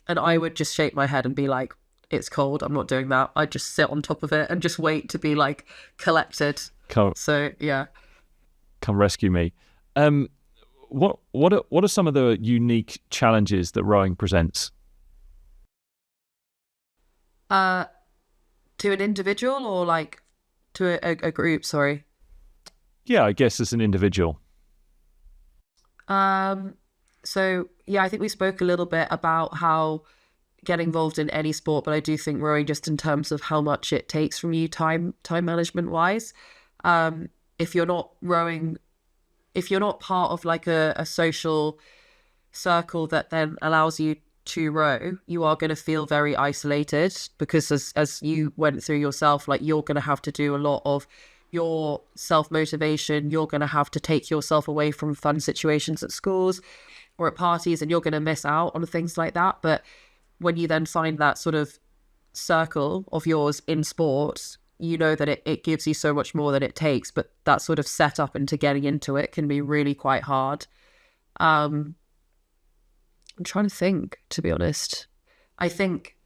[SPEAKER 2] and I would just shake my head and be like, it's cold, I'm not doing that. I'd just sit on top of it and just wait to be like collected. So yeah,
[SPEAKER 1] come rescue me. What are some of the unique challenges that rowing presents?
[SPEAKER 2] To an individual or like to a group? Sorry.
[SPEAKER 1] Yeah, I guess as an individual.
[SPEAKER 2] So yeah, I think we spoke a little bit about how get involved in any sport, but I do think rowing, just in terms of how much it takes from you time management wise. If you're not rowing, if you're not part of like a social circle that then allows you to row, you are going to feel very isolated, because as you went through yourself, like you're going to have to do a lot of your self-motivation. You're going to have to take yourself away from fun situations at schools or at parties, and you're going to miss out on things like that. But when you then find that sort of circle of yours in sports, you know that it gives you so much more than it takes. But that sort of setup into getting into it can be really quite hard. I'm trying to think, to be honest. I think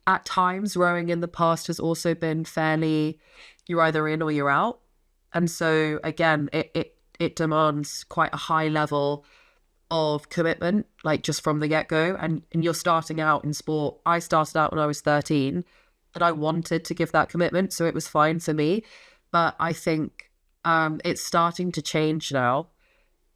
[SPEAKER 2] at times rowing in the past has also been fairly, you're either in or you're out. And so again, it demands quite a high level of commitment, like just from the get-go. And you're starting out in sport. I started out when I was 13 and I wanted to give that commitment, so it was fine for me. But I think it's starting to change now.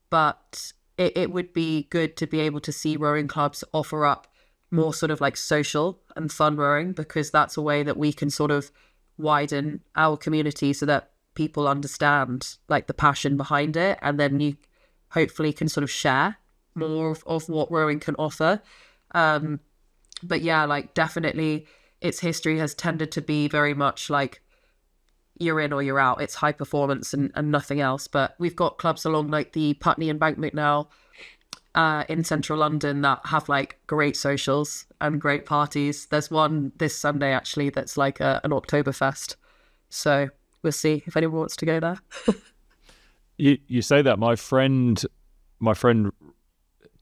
[SPEAKER 2] But it would be good to be able to see rowing clubs offer up more sort of like social and fun rowing, because that's a way that we can sort of widen our community so that people understand like the passion behind it, and then you hopefully can sort of share more of what rowing can offer. But yeah, like definitely its history has tended to be very much like you're in or you're out. It's high performance and nothing else. But we've got clubs along like the Putney Embankment now in central London that have like great socials and great parties. There's one this Sunday actually that's like an Oktoberfest. So we'll see if anyone wants to go there.
[SPEAKER 1] You say that my friend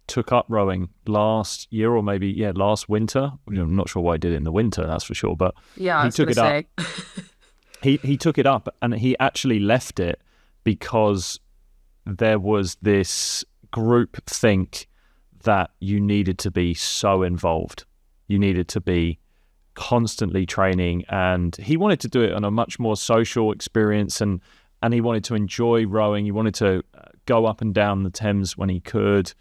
[SPEAKER 1] took up rowing last year, or maybe last winter. I'm not sure why he did it in the winter, that's for sure. But
[SPEAKER 2] yeah,
[SPEAKER 1] he took it up. He took it up, and he actually left it because there was this group think that you needed to be so involved. You needed to be constantly training, and he wanted to do it on a much more social experience, and he wanted to enjoy rowing. He wanted to go up and down the Thames when he could,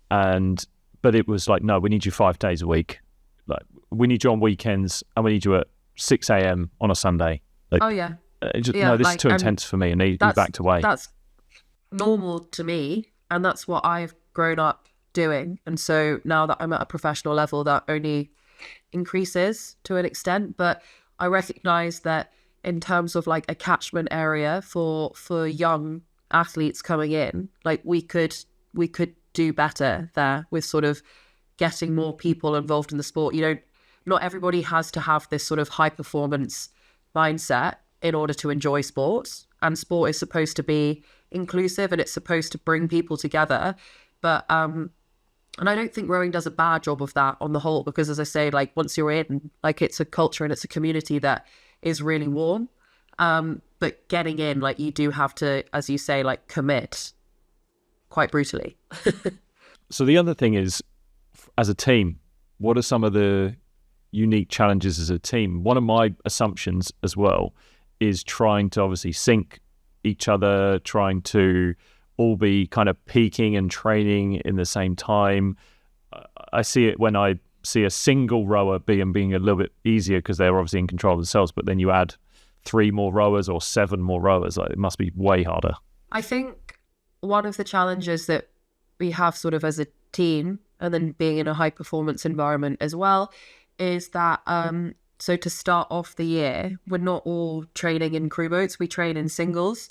[SPEAKER 1] but it was like, no, we need you 5 days a week. Like, we need you on weekends, and we need you at 6 a.m. on a Sunday. Like, no, this is too intense for me, and he backed away.
[SPEAKER 2] That's normal to me, and that's what I've grown up doing. And so now that I'm at a professional level, that only increases to an extent. But I recognize that in terms of like a catchment area for young athletes coming in, like we could do better there with sort of getting more people involved in the sport. Not everybody has to have this sort of high performance mindset in order to enjoy sports, and sport is supposed to be inclusive and it's supposed to bring people together. But and I don't think rowing does a bad job of that on the whole, because as I say, like once you're in, like it's a culture and it's a community that is really warm. But getting in, like you do have to, as you say, like commit quite brutally.
[SPEAKER 1] So the other thing is, as a team, what are some of the unique challenges as a team? One of my assumptions as well is trying to obviously sync each other, trying to all be kind of peaking and training in the same time. I see it when I see a single rower being a little bit easier because they're obviously in control of themselves, but then you add 3 more rowers or 7 more rowers, like, it must be way harder.
[SPEAKER 2] I think one of the challenges that we have sort of as a team, and then being in a high performance environment as well, is that so to start off the year, we're not all training in crew boats, we train in singles.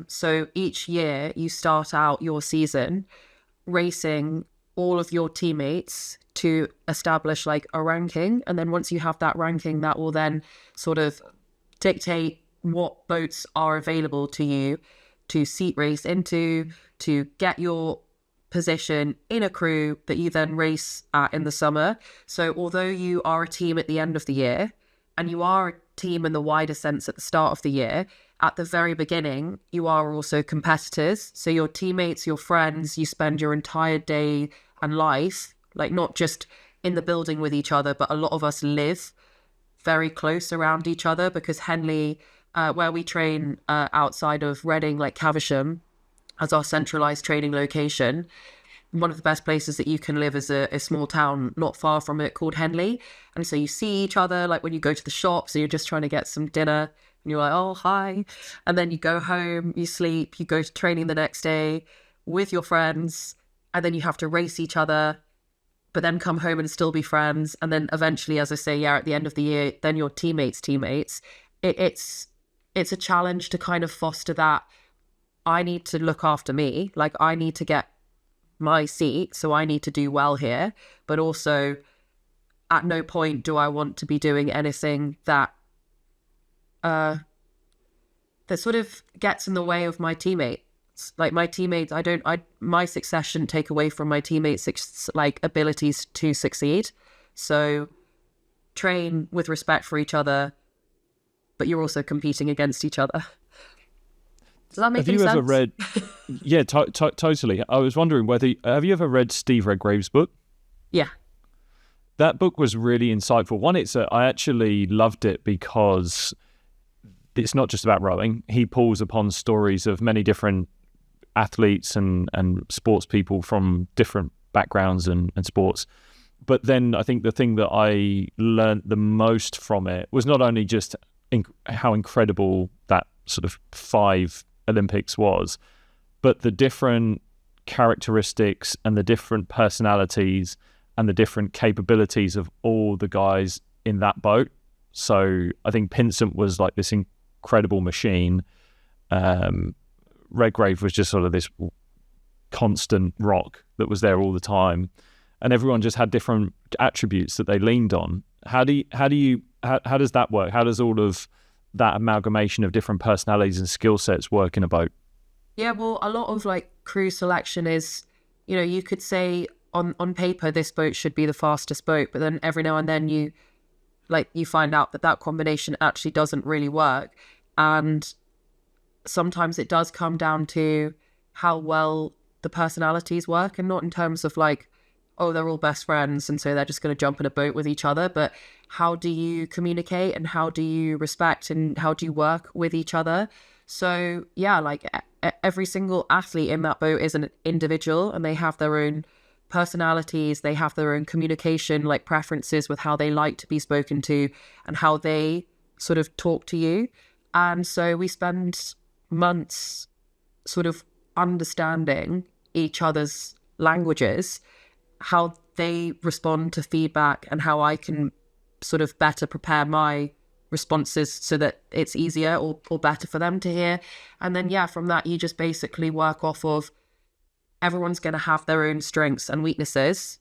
[SPEAKER 2] So each year you start out your season racing all of your teammates to establish like a ranking, and then once you have that ranking, that will then sort of dictate what boats are available to you to seat race into, to get your position in a crew that you then race at in the summer. So although you are a team at the end of the year, and you are a team in the wider sense at the start of the year, at the very beginning, you are also competitors. So your teammates, your friends, you spend your entire day and life, like not just in the building with each other, but a lot of us live very close around each other, because Henley where we train outside of Reading, like Caversham, as our centralised training location. One of the best places that you can live is a small town not far from it called Henley. And so you see each other, like when you go to the shops, so you're just trying to get some dinner and you're like, oh, hi. And then you go home, you sleep, you go to training the next day with your friends, and then you have to race each other, but then come home and still be friends. And then eventually, as I say, yeah, at the end of the year, then your teammates. It's a challenge to kind of foster that. I need to look after me. Like, I need to get my seat, so I need to do well here. But also, at no point do I want to be doing anything that sort of gets in the way of my teammates. Like my teammates, my success shouldn't take away from my teammates' like abilities to succeed. So train with respect for each other, but you're also competing against each other. Does that make any sense?
[SPEAKER 1] Have you ever read? Yeah, totally. I was wondering have you ever read Steve Redgrave's book?
[SPEAKER 2] Yeah.
[SPEAKER 1] That book was really insightful. One, I actually loved it because it's not just about rowing. He pulls upon stories of many different athletes and sports people from different backgrounds and sports. But then I think the thing that I learned the most from it was not only just how incredible that sort of 5 Olympics was, but the different characteristics and the different personalities and the different capabilities of all the guys in that boat. So I think Pinsent was like this incredible machine. Redgrave was just sort of this constant rock that was there all the time, and everyone just had different attributes that they leaned on. How does that work? How does all of that amalgamation of different personalities and skill sets work in a boat?
[SPEAKER 2] Yeah, well, a lot of like crew selection is, you could say on paper this boat should be the fastest boat, but then every now and then you find out that combination actually doesn't really work. And sometimes it does come down to how well the personalities work, and not in terms of like, oh, they're all best friends and so they're just going to jump in a boat with each other, but how do you communicate and how do you respect and how do you work with each other? So yeah, like every single athlete in that boat is an individual, and they have their own personalities, they have their own communication like preferences with how they like to be spoken to and how they sort of talk to you. And so we spend months sort of understanding each other's languages, how they respond to feedback, and how I can sort of better prepare my responses so that it's easier or better for them to hear. And then, yeah, from that, you just basically work off of everyone's going to have their own strengths and weaknesses,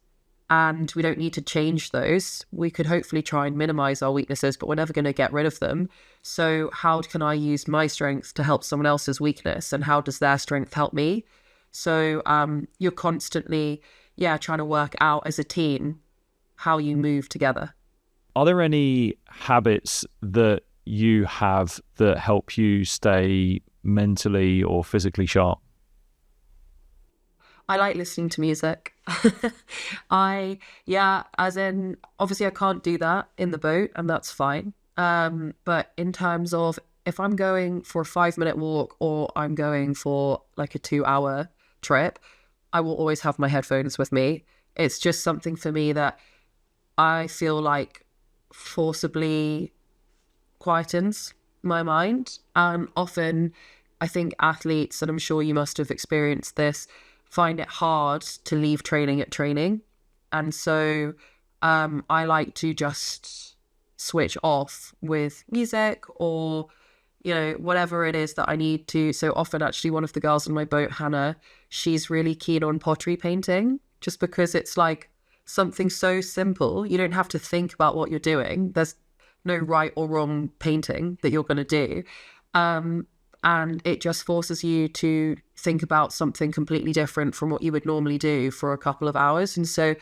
[SPEAKER 2] and we don't need to change those. We could hopefully try and minimize our weaknesses, but we're never going to get rid of them. So how can I use my strength to help someone else's weakness, and how does their strength help me? So you're constantly, trying to work out as a team how you move together.
[SPEAKER 1] Are there any habits that you have that help you stay mentally or physically sharp?
[SPEAKER 2] I like listening to music. As in, obviously I can't do that in the boat, and that's fine. But in terms of if I'm going for a 5-minute walk or I'm going for like a 2-hour trip, I will always have my headphones with me. It's just something for me that I feel like forcibly quietens my mind. And often I think athletes, and I'm sure you must have experienced this, find it hard to leave training at training. And so I like to just switch off with music or, whatever it is that I need to. So often actually one of the girls on my boat, Hannah, she's really keen on pottery painting, just because it's like something so simple. You don't have to think about what you're doing. There's no right or wrong painting that you're going to do. And it just forces you to think about something completely different from what you would normally do for a couple of hours. And so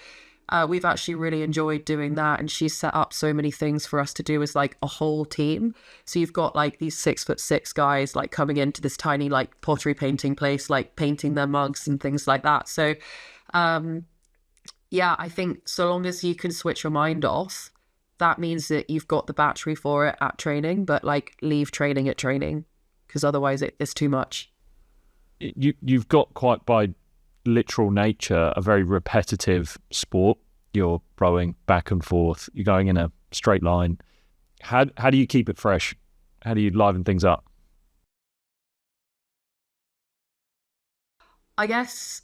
[SPEAKER 2] we've actually really enjoyed doing that. And she's set up so many things for us to do as like a whole team. So you've got like these 6'6" guys like coming into this tiny like pottery painting place, like painting their mugs and things like that. So I think so long as you can switch your mind off that means that you've got the battery for it at training, but like leave training at training, because otherwise it's too much.
[SPEAKER 1] You've got, quite by literal nature, a very repetitive sport. You're rowing back and forth. You're going in a straight line. How do you keep it fresh? How do you liven things up?
[SPEAKER 2] I guess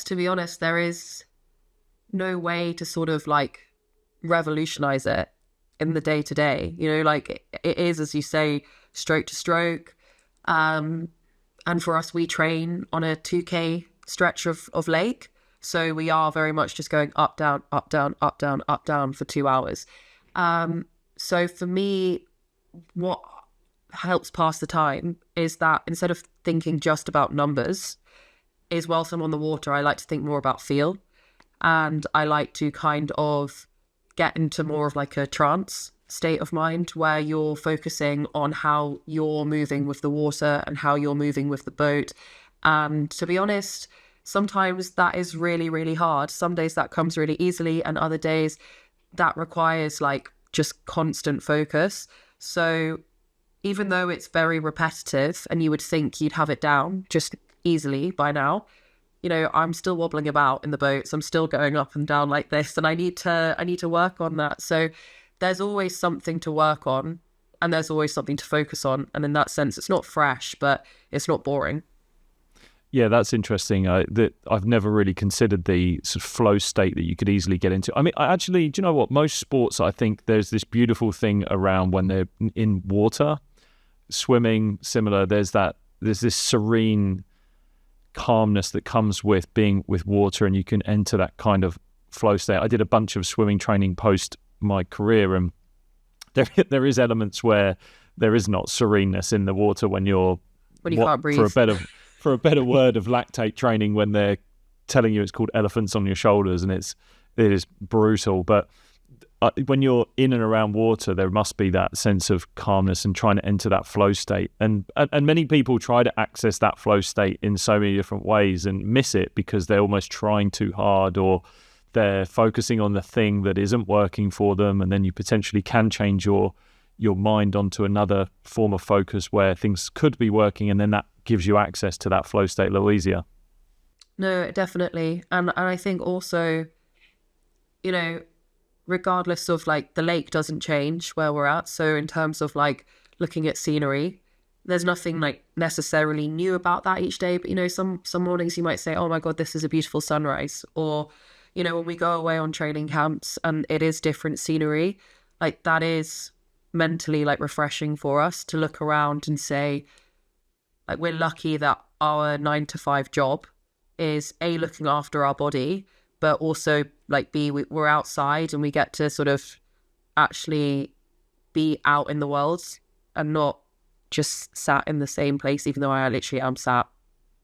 [SPEAKER 2] to be honest, there is no way to sort of like revolutionize it in the day to day. You know, like it is, as you say, stroke to stroke. And for us, we train on a 2K stretch of lake. So we are very much just going up, down, up, down, up, down, up, down for 2 hours. So for me, what helps pass the time is that instead of thinking just about numbers, is whilst I'm on the water, I like to think more about feel. And I like to kind of get into more of like a trance state of mind where you're focusing on how you're moving with the water and how you're moving with the boat. And to be honest, sometimes that is really, really hard. Some days that comes really easily, and other days that requires like just constant focus. So even though it's very repetitive and you would think you'd have it down just easily by now, you know, I'm still wobbling about in the boats. I'm still going up and down like this, and I need to work on that. So there's always something to work on, and there's always something to focus on. And in that sense, it's not fresh, but it's not boring.
[SPEAKER 1] Yeah, that's interesting. That I've never really considered the sort of flow state that you could easily get into. I mean, do you know what? Most sports, I think there's this beautiful thing around when they're in water, swimming, similar. There's this serene calmness that comes with being with water, and you can enter that kind of flow state. I did a bunch of swimming training post my career, and there is elements where there is not sereneness in the water when you
[SPEAKER 2] can't breathe.
[SPEAKER 1] For a better word of lactate training, when they're telling you it's called elephants on your shoulders, and it is brutal. But when you're in and around water, there must be that sense of calmness and trying to enter that flow state. And many people try to access that flow state in so many different ways and miss it because they're almost trying too hard, or they're focusing on the thing that isn't working for them. And then you potentially can change your mind onto another form of focus where things could be working, and then that gives you access to that flow state a little easier.
[SPEAKER 2] No, definitely. And I think also, you know, regardless of like the lake doesn't change where we're at. So in terms of like looking at scenery, there's nothing like necessarily new about that each day. But, you know, some mornings you might say, oh my God, this is a beautiful sunrise. Or, you know, when we go away on training camps and it is different scenery, like that is mentally like refreshing for us to look around and say, like, we're lucky that our 9 to 5 job is A, looking after our body, but also like B, we're outside and we get to sort of actually be out in the world and not just sat in the same place, even though I literally am sat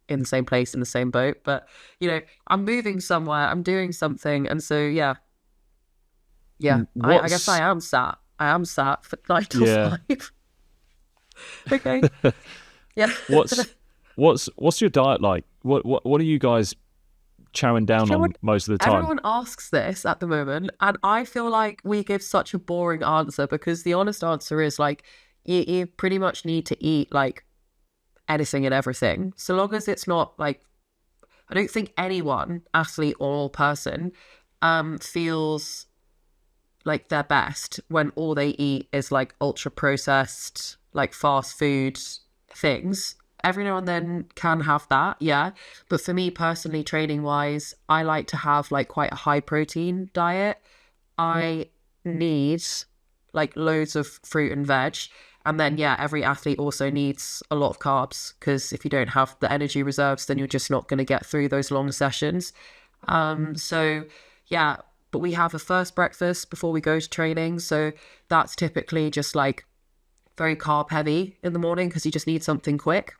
[SPEAKER 2] in the same place in the same boat. But, you know, I'm moving somewhere, I'm doing something. And so, yeah, I guess I am sat for 9 to 5. Okay. Yeah.
[SPEAKER 1] What's your diet like? What are you guys chowing down on most of the time?
[SPEAKER 2] Everyone asks this at the moment, and I feel like we give such a boring answer, because the honest answer is like you pretty much need to eat like anything and everything, so long as it's not like, I don't think anyone, athlete or person, feels like their best when all they eat is like ultra processed, like fast food things. Every now and then can have that, yeah. But for me personally, training wise, I like to have like quite a high protein diet. I need like loads of fruit and veg. And then, yeah, every athlete also needs a lot of carbs, because if you don't have the energy reserves, then you're just not going to get through those long sessions. So yeah, but we have a first breakfast before we go to training. So that's typically just like very carb heavy in the morning, because you just need something quick.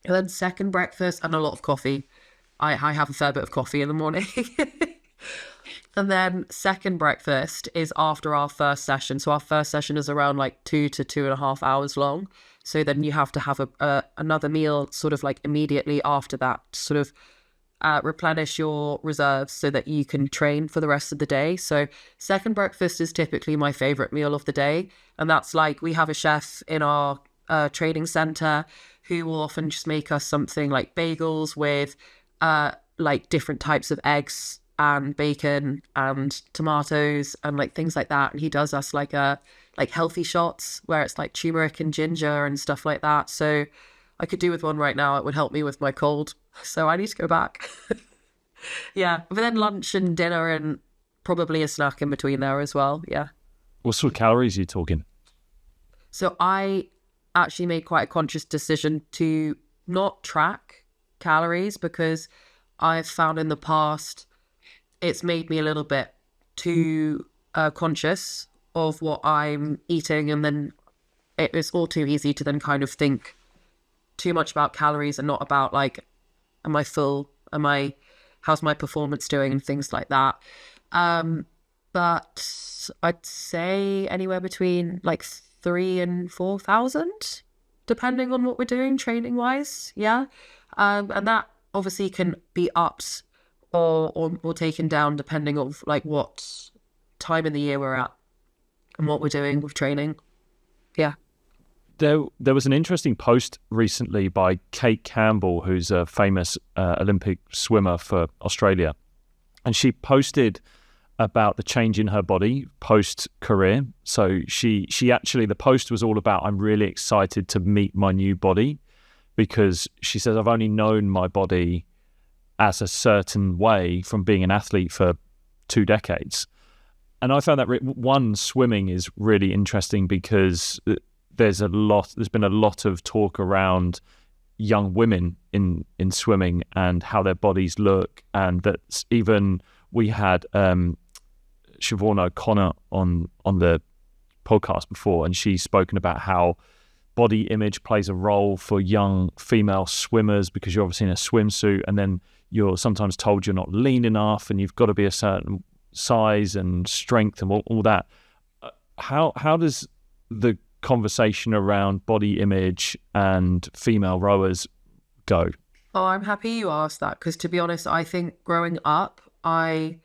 [SPEAKER 2] And then second breakfast and a lot of coffee. I have a fair bit of coffee in the morning. And then second breakfast is after our first session. So our first session is around like 2 to 2.5 hours long. So then you have to have another meal sort of like immediately after that, sort of replenish your reserves so that you can train for the rest of the day. So second breakfast is typically my favorite meal of the day. And that's like, we have a chef in our training center who will often just make us something like bagels with like different types of eggs and bacon and tomatoes and like things like that. And he does us like healthy shots where it's like turmeric and ginger and stuff like that. So I could do with one right now. It would help me with my cold. So I need to go back. Yeah. But then lunch and dinner and probably a snack in between there as well. Yeah.
[SPEAKER 1] What sort of calories are you talking?
[SPEAKER 2] So I actually made quite a conscious decision to not track calories because I've found in the past it's made me a little bit too conscious of what I'm eating, and then it's all too easy to then kind of think too much about calories and not about like, am I full? How's my performance doing and things like that. But I'd say anywhere between like 3,000 and 4,000, depending on what we're doing training wise. Yeah. And that obviously can be upped or taken down depending on like what time in the year we're at and what we're doing with training. Yeah.
[SPEAKER 1] There was an interesting post recently by Kate Campbell, who's a famous Olympic swimmer for Australia. And she posted about the change in her body post-career. So she actually, the post was all about, I'm really excited to meet my new body, because she says, I've only known my body as a certain way from being an athlete for 2 decades. And I found that swimming is really interesting because there's been a lot of talk around young women in swimming and how their bodies look, and that even we had Siobhan O'Connor on the podcast before, and she's spoken about how body image plays a role for young female swimmers because you're obviously in a swimsuit, and then you're sometimes told you're not lean enough and you've got to be a certain size and strength and all that. How does the conversation around body image and female rowers go?
[SPEAKER 2] Oh, I'm happy you asked that, because to be honest, I think growing up, I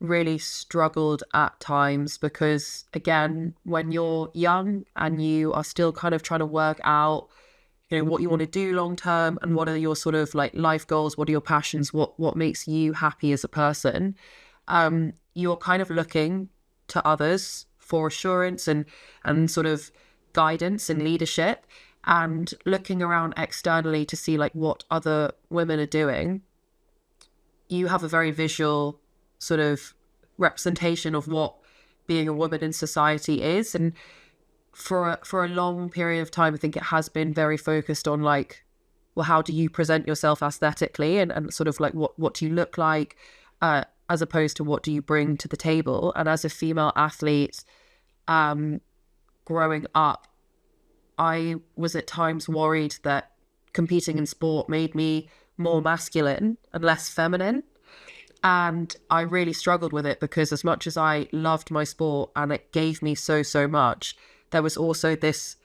[SPEAKER 2] really struggled at times because, again, when you're young and you are still kind of trying to work out, you know, what you want to do long term and what are your sort of like life goals, what are your passions, what makes you happy as a person, you're kind of looking to others for assurance and sort of guidance and leadership, and looking around externally to see like what other women are doing. You have a very visual sort of representation of what being a woman in society is, and for a long period of time I think it has been very focused on like, well, how do you present yourself aesthetically and sort of like what do you look like, as opposed to what do you bring to the table. And as a female athlete, growing up, I was at times worried that competing in sport made me more masculine and less feminine. And I really struggled with it because as much as I loved my sport and it gave me so much, there was also this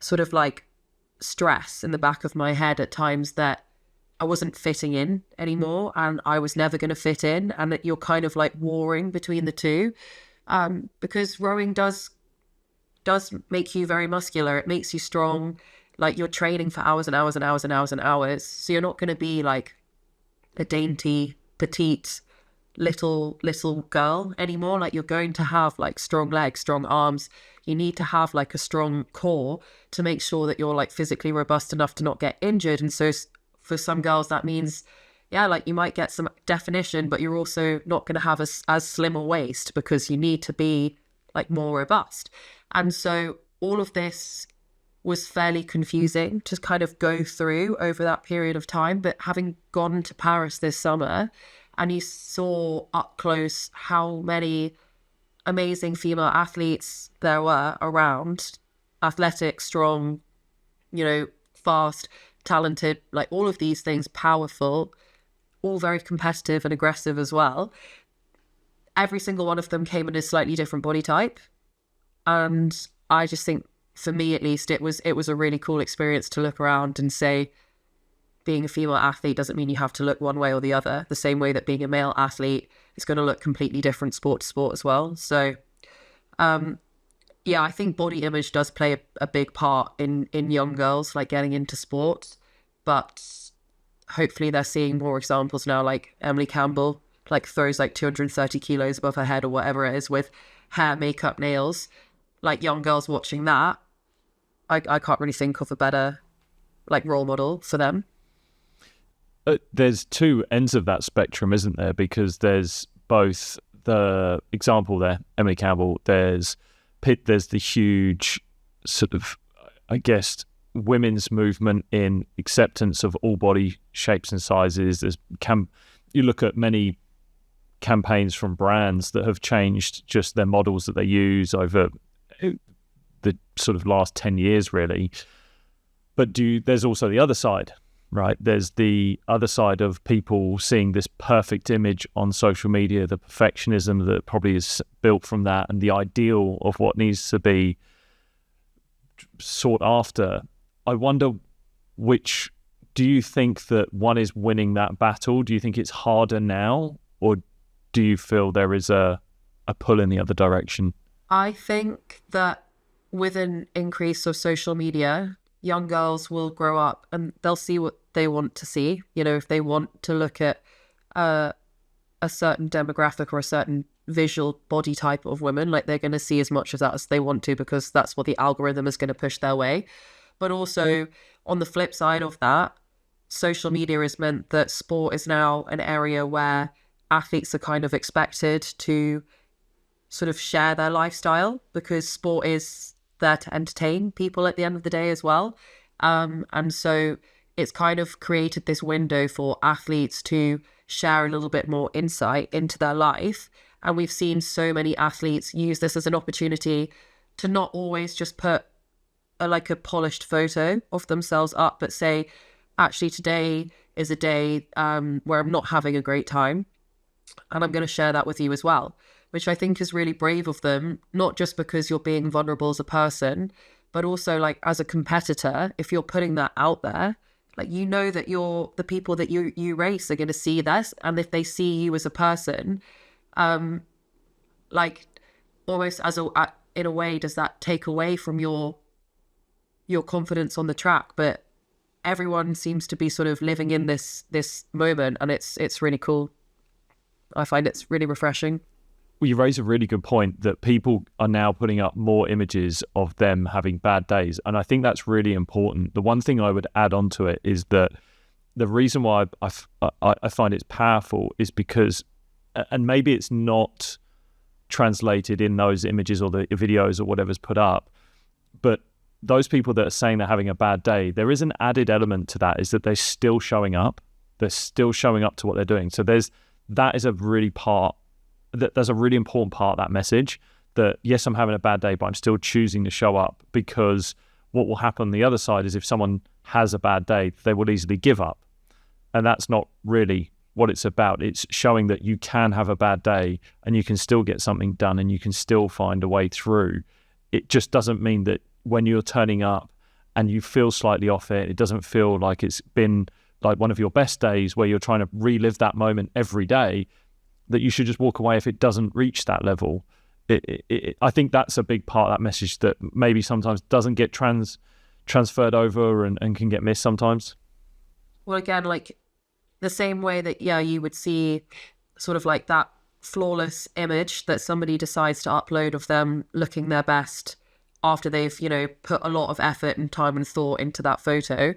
[SPEAKER 2] sort of like stress in the back of my head at times that I wasn't fitting in anymore and I was never going to fit in, and that you're kind of like warring between the two, because rowing does make you very muscular. It makes you strong. Like you're training for hours and hours and hours and hours and hours. So you're not going to be like a dainty, petite, little girl anymore. Like you're going to have like strong legs, strong arms. You need to have like a strong core to make sure that you're like physically robust enough to not get injured. And so for some girls that means, yeah, like you might get some definition, but you're also not going to have as slim a waist because you need to be like more robust. And so all of this was fairly confusing to kind of go through over that period of time. But having gone to Paris this summer and you saw up close how many amazing female athletes there were around, athletic, strong, you know, fast, talented, like all of these things, powerful, all very competitive and aggressive as well. Every single one of them came in a slightly different body type. And I just think, for me at least, it was a really cool experience to look around and say, being a female athlete doesn't mean you have to look one way or the other, the same way that being a male athlete is going to look completely different sport to sport as well. So yeah, I think body image does play a big part in young girls like getting into sports, but hopefully they're seeing more examples now, like Emily Campbell like throws like 230 kilos above her head or whatever it is with hair, makeup, nails. Like young girls watching that, I can't really think of a better like role model for them.
[SPEAKER 1] There's two ends of that spectrum, isn't there? Because there's both the example there, Emily Campbell, there's the huge sort of, I guess, women's movement in acceptance of all body shapes and sizes. You look at many campaigns from brands that have changed just their models that they use over the sort of last 10 years, really. But there's also the other side, right? There's the other side of people seeing this perfect image on social media, the perfectionism that probably is built from that, and the ideal of what needs to be sought after. I wonder do you think that one is winning that battle? Do you think it's harder now, or do you feel there is a pull in the other direction?
[SPEAKER 2] I think that with an increase of social media, young girls will grow up and they'll see what they want to see. You know, if they want to look at a certain demographic or a certain visual body type of women, like they're going to see as much of that as they want to, because that's what the algorithm is going to push their way. But also on the flip side of that, social media has meant that sport is now an area where athletes are kind of expected to sort of share their lifestyle, because sport is there to entertain people at the end of the day as well. And so it's kind of created this window for athletes to share a little bit more insight into their life. And we've seen so many athletes use this as an opportunity to not always just put a polished photo of themselves up, but say, actually, today is a day where I'm not having a great time, and I'm going to share that with you as well, which I think is really brave of them, not just because you're being vulnerable as a person, but also like as a competitor. If you're putting that out there, like, you know that the people that you race are going to see this, and if they see you as a person, like almost in a way, does that take away from your confidence on the track? But everyone seems to be sort of living in this moment, and it's really cool. I find it's really refreshing.
[SPEAKER 1] Well, you raise a really good point that people are now putting up more images of them having bad days. And I think that's really important. The one thing I would add on to it is that the reason why I find it's powerful is because, and maybe it's not translated in those images or the videos or whatever's put up, but those people that are saying they're having a bad day, there is an added element to that, is that they're still showing up. They're still showing up to what they're doing. So there's a really important part of that message, that yes, I'm having a bad day, but I'm still choosing to show up, because what will happen on the other side is if someone has a bad day, they will easily give up. And that's not really what it's about. It's showing that you can have a bad day and you can still get something done and you can still find a way through. It just doesn't mean that when you're turning up and you feel slightly off it doesn't feel like it's been like one of your best days where you're trying to relive that moment every day, that you should just walk away if it doesn't reach that level. I think that's a big part of that message that maybe sometimes doesn't get transferred over and can get missed sometimes.
[SPEAKER 2] Well, again, like the same way that, yeah, you would see sort of like that flawless image that somebody decides to upload of them looking their best after they've, put a lot of effort and time and thought into that photo.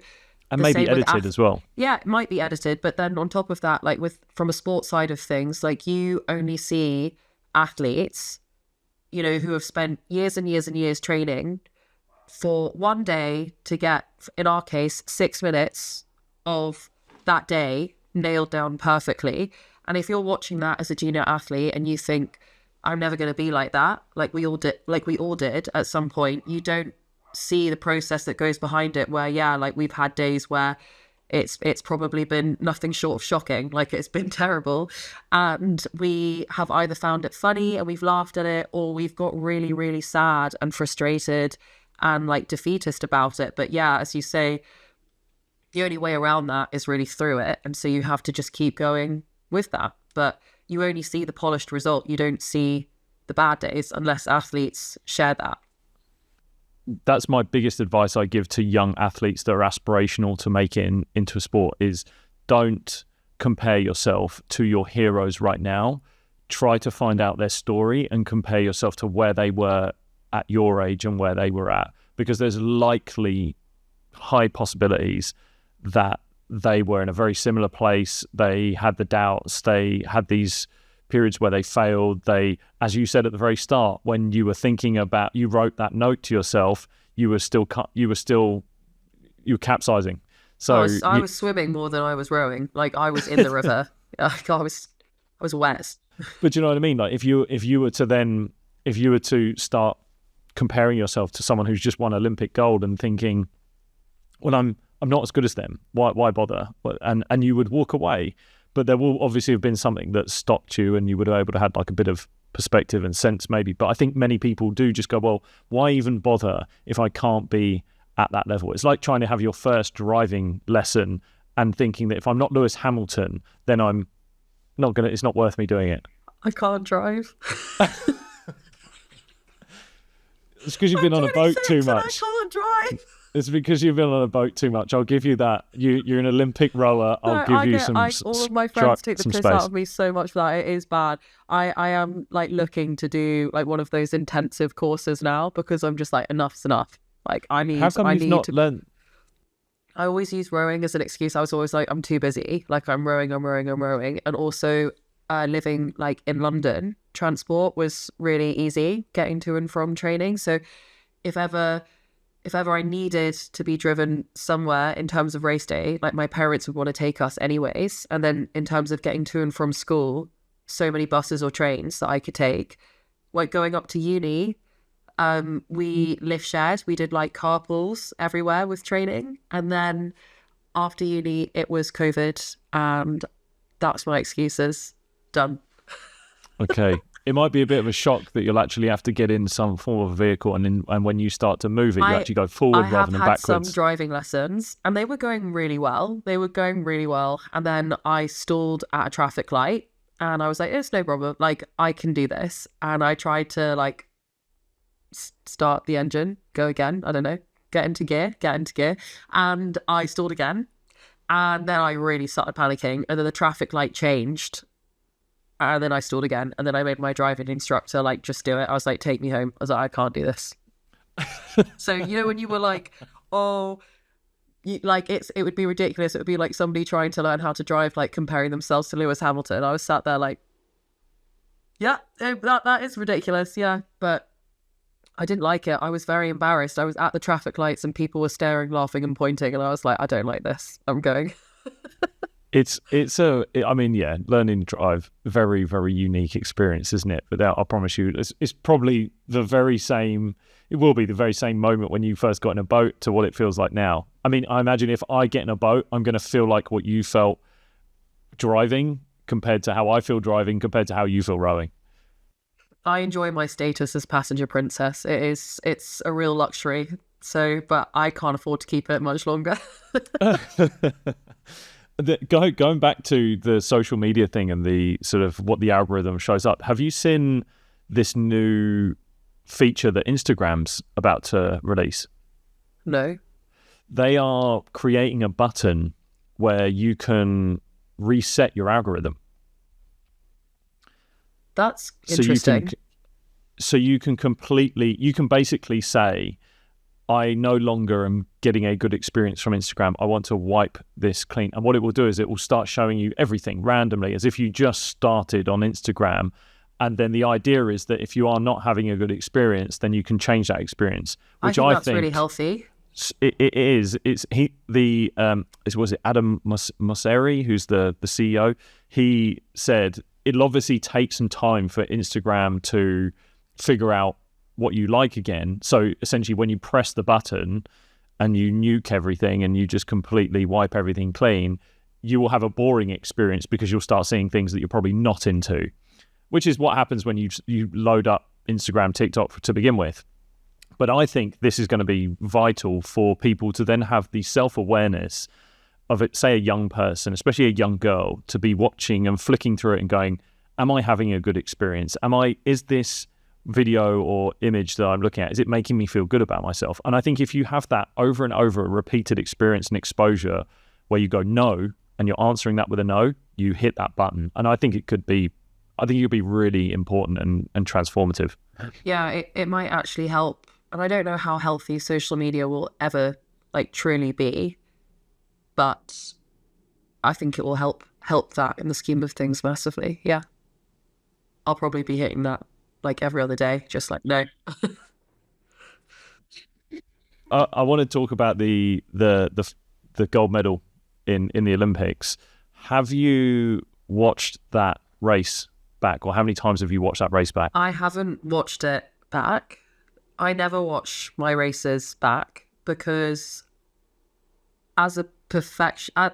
[SPEAKER 1] And maybe edited as well.
[SPEAKER 2] Yeah, it might be edited. But then on top of that, like from a sports side of things, like you only see athletes, who have spent years and years and years training for one day to get, in our case, 6 minutes of that day nailed down perfectly. And if you're watching that as a junior athlete and you think, I'm never going to be like that, like we all did at some point, you don't see the process that goes behind it, where, yeah, like we've had days where it's probably been nothing short of shocking, like it's been terrible, and we have either found it funny and we've laughed at it, or we've got really, really sad and frustrated and like defeatist about it. But yeah, as you say, the only way around that is really through it. And so you have to just keep going with that. But you only see the polished result. You don't see the bad days unless athletes share that.
[SPEAKER 1] That's my biggest advice I give to young athletes that are aspirational to make it into a sport is don't compare yourself to your heroes right now. Try to find out their story and compare yourself to where they were at your age and where they were at, because there's likely high possibilities that they were in a very similar place. They had the doubts. They had these periods where they failed. They, as you said at the very start, when you were thinking about, you wrote that note to yourself, you were capsizing. So
[SPEAKER 2] I was swimming more than I was rowing. Like I was in the river. Like, I was wet.
[SPEAKER 1] But you know what I mean? Like if you were to start comparing yourself to someone who's just won Olympic gold and thinking, well, I'm not as good as them. Why bother? And you would walk away. But there will obviously have been something that stopped you, and you would have able to have like a bit of perspective and sense maybe. But I think many people do just go, well, why even bother if I can't be at that level? It's like trying to have your first driving lesson and thinking that if I'm not Lewis Hamilton, then I'm not gonna. It's not worth me doing it.
[SPEAKER 2] I can't drive.
[SPEAKER 1] It's because you've been on a boat too much.
[SPEAKER 2] I can't drive.
[SPEAKER 1] It's because you've been on a boat too much. I'll give you that. You're an Olympic rower. I'll give you some.
[SPEAKER 2] All of my friends take the piss out of me so much that it is bad. I am like looking to do like one of those intensive courses now because I'm just like enough's enough. Like I need.
[SPEAKER 1] How come you've not learned?
[SPEAKER 2] I always use rowing as an excuse. I was always like, I'm too busy. Like I'm rowing. And also living like in London, transport was really easy getting to and from training. So if ever I needed to be driven somewhere in terms of race day, like my parents would want to take us anyways. And then in terms of getting to and from school, so many buses or trains that I could take. Like going up to uni, we lift shared. We did like carpools everywhere with training. And then after uni, it was COVID, and that's my excuses. Done.
[SPEAKER 1] Okay. It might be a bit of a shock that you'll actually have to get in some form of vehicle, and when you start to move it, you actually go forward rather than backwards.
[SPEAKER 2] I have had some driving lessons, and they were going really well. And then I stalled at a traffic light, and I was like, it's no problem. Like, I can do this. And I tried to, like, start the engine, go again. I don't know, get into gear. And I stalled again. And then I really started panicking. And then the traffic light changed. And then I stalled again. And then I made my driving instructor, like, just do it. I was like, take me home. I was like, I can't do this. So, you know, when you were like, it would be ridiculous. It would be like somebody trying to learn how to drive, like comparing themselves to Lewis Hamilton. I was sat there like, yeah, that is ridiculous. Yeah. But I didn't like it. I was very embarrassed. I was at the traffic lights and people were staring, laughing and pointing. And I was like, I don't like this. I'm going. Learning to drive, very, very unique experience, isn't it? But I promise you, it's probably it will be the very same moment when you first got in a boat to what it feels like now. I mean, I imagine if I get in a boat, I'm going to feel like what you felt driving compared to how I feel driving compared to how you feel rowing. I enjoy my status as passenger princess. It's a real luxury. So, but I can't afford to keep it much longer.
[SPEAKER 1] Going back to the social media thing and the sort of what the algorithm shows up, have you seen this new feature that Instagram's about to release?
[SPEAKER 2] No.
[SPEAKER 1] They are creating a button where you can reset your algorithm.
[SPEAKER 2] That's interesting.
[SPEAKER 1] So you can basically say, I no longer am getting a good experience from Instagram. I want to wipe this clean. And what it will do is it will start showing you everything randomly as if you just started on Instagram. And then the idea is that if you are not having a good experience, then you can change that experience, which I think
[SPEAKER 2] that's really healthy.
[SPEAKER 1] It is. Was it Adam Mosseri, who's the CEO? He said it'll obviously take some time for Instagram to figure out what you like again. So essentially when you press the button and you nuke everything and you just completely wipe everything clean, you will have a boring experience because you'll start seeing things that you're probably not into, which is what happens when you load up Instagram, TikTok to begin with. But I think this is going to be vital for people to then have the self-awareness of it, say a young person, especially a young girl, to be watching and flicking through it and going, am I having a good experience? Is this video or image that I'm looking at, is it making me feel good about myself? And I think if you have that over and over, a repeated experience and exposure where you go no, and you're answering that with a no, you hit that button. And I think it could be really important and transformative.
[SPEAKER 2] Yeah, it might actually help. And I don't know how healthy social media will ever like truly be, but I think it will help that in the scheme of things massively. Yeah. I'll probably be hitting that like every other day, just like no.
[SPEAKER 1] I want to talk about the gold medal in the Olympics. Have you watched that race back, or how many times have you watched that race back?
[SPEAKER 2] I haven't watched it back. I never watch my races back because as a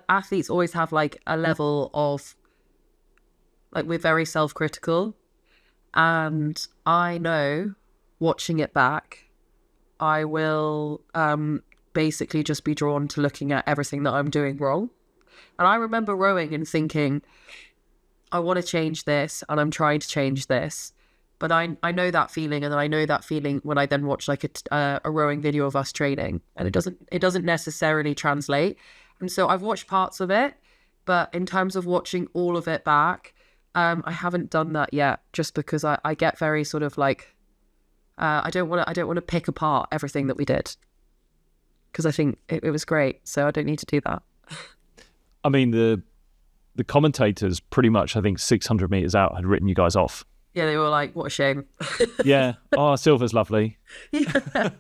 [SPEAKER 2] athletes always have like a level of like, we're very self-critical, and I know watching it back I will basically just be drawn to looking at everything that I'm doing wrong. And I remember rowing and thinking, I want to change this and I'm trying to change this. But I know that feeling, and I know that feeling when I then watch like a rowing video of us training, and it doesn't necessarily translate. And so I've watched parts of it, but in terms of watching all of it back, I haven't done that yet, just because I get very sort of like, I don't want to pick apart everything that we did, because I think it was great, so I don't need to do that.
[SPEAKER 1] I mean, the commentators pretty much, I think 600 meters out, had written you guys off.
[SPEAKER 2] Yeah, they were like, what a shame.
[SPEAKER 1] Yeah. Oh, silver's lovely.
[SPEAKER 2] Yeah.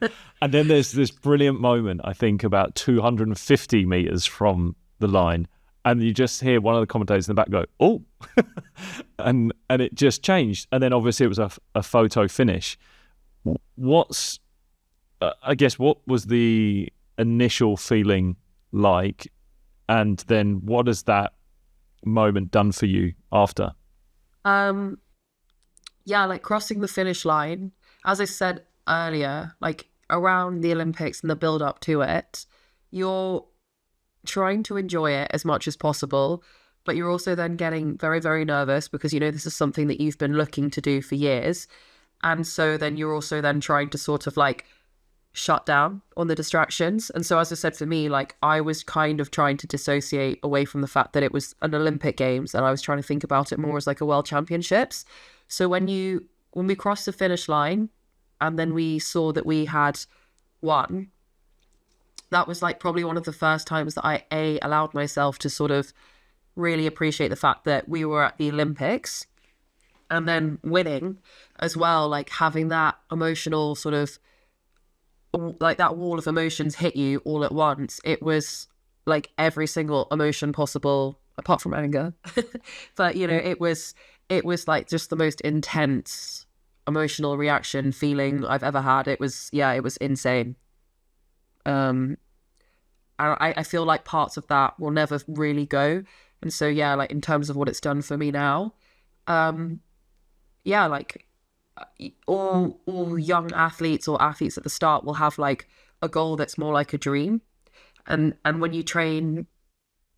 [SPEAKER 1] And then there's this brilliant moment, I think, about 250 meters from the line. And you just hear one of the commentators in the back go, oh, and it just changed. And then obviously it was a photo finish. What was the initial feeling like? And then what has that moment done for you after?
[SPEAKER 2] Yeah, like crossing the finish line, as I said earlier, like around the Olympics and the build up to it, you're trying to enjoy it as much as possible, but you're also then getting very, very nervous because, you know, this is something that you've been looking to do for years. And so then you're also then trying to sort of like shut down on the distractions. And so, as I said, for me, like I was kind of trying to dissociate away from the fact that it was an Olympic Games, and I was trying to think about it more as like a World Championships. So when we crossed the finish line and then we saw that we had won, that was like probably one of the first times that I allowed myself to sort of really appreciate the fact that we were at the Olympics, and then winning as well, like having that emotional sort of, like that wall of emotions hit you all at once. It was like every single emotion possible, apart from anger. But, you know, it was like just the most intense emotional reaction feeling I've ever had. It was insane. And I feel like parts of that will never really go. And so, yeah, like in terms of what it's done for me now, yeah, like all young athletes or athletes at the start will have like a goal that's more like a dream. And when you train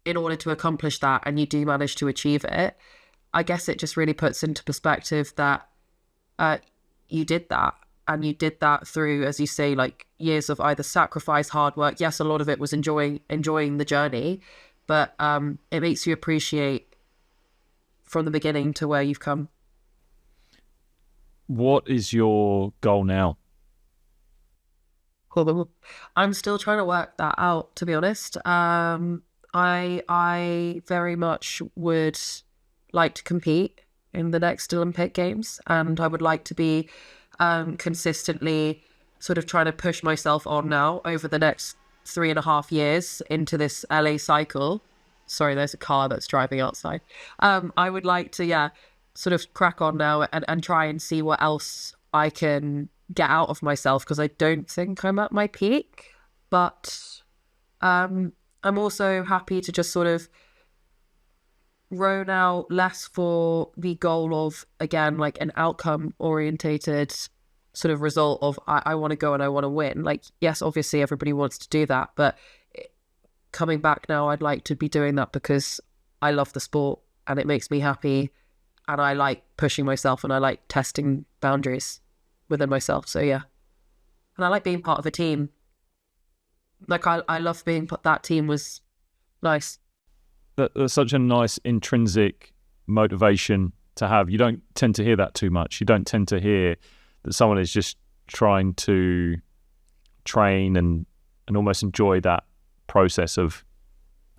[SPEAKER 2] in order to accomplish that and you do manage to achieve it, I guess it just really puts into perspective that you did that. And you did that through, as you say, like years of either sacrifice, hard work. Yes, a lot of it was enjoying the journey, but it makes you appreciate from the beginning to where you've come.
[SPEAKER 1] What is your goal now?
[SPEAKER 2] I'm still trying to work that out, to be honest. I very much would like to compete in the next Olympic Games, and I would like to be consistently sort of trying to push myself on now over the next 3.5 years into this LA cycle. Sorry, there's a car that's driving outside. I would like to, sort of crack on now and try and see what else I can get out of myself, because I don't think I'm at my peak. But I'm also happy to just sort of row now less for the goal of, again, like an outcome orientated sort of result of I want to go and I want to win. Like, yes, obviously everybody wants to do that, but coming back now, I'd like to be doing that because I love the sport and it makes me happy, and I like pushing myself and I like testing boundaries within myself. So yeah. And I like being part of a team. Like I love being that team was nice.
[SPEAKER 1] That's such a nice intrinsic motivation to have. You don't tend to hear that too much. You don't tend to hear that someone is just trying to train and almost enjoy that process of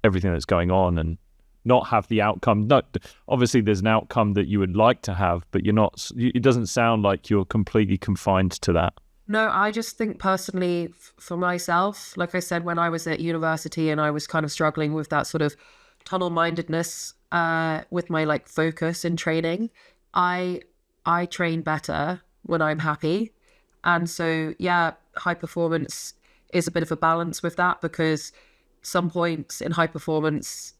[SPEAKER 1] everything that's going on and not have the outcome. No, obviously there's an outcome that you would like to have, but you're not. It doesn't sound like you're completely confined to that.
[SPEAKER 2] No, I just think personally for myself, like I said, when I was at university and I was kind of struggling with that sort of tunnel-mindedness with my like focus in training, I train better when I'm happy. And so, yeah, high performance is a bit of a balance with that, because some points in high performance,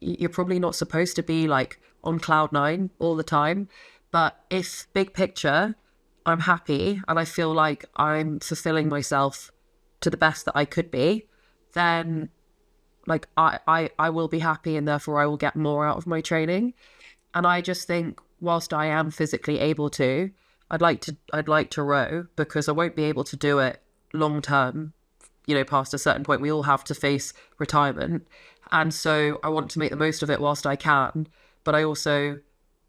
[SPEAKER 2] you're probably not supposed to be like on cloud nine all the time. But if big picture, I'm happy and I feel like I'm fulfilling myself to the best that I could be, then like I will be happy, and therefore I will get more out of my training. And I just think whilst I am physically able to, I'd like to row, because I won't be able to do it long term, you know, past a certain point. We all have to face retirement. And so I want to make the most of it whilst I can. But I also,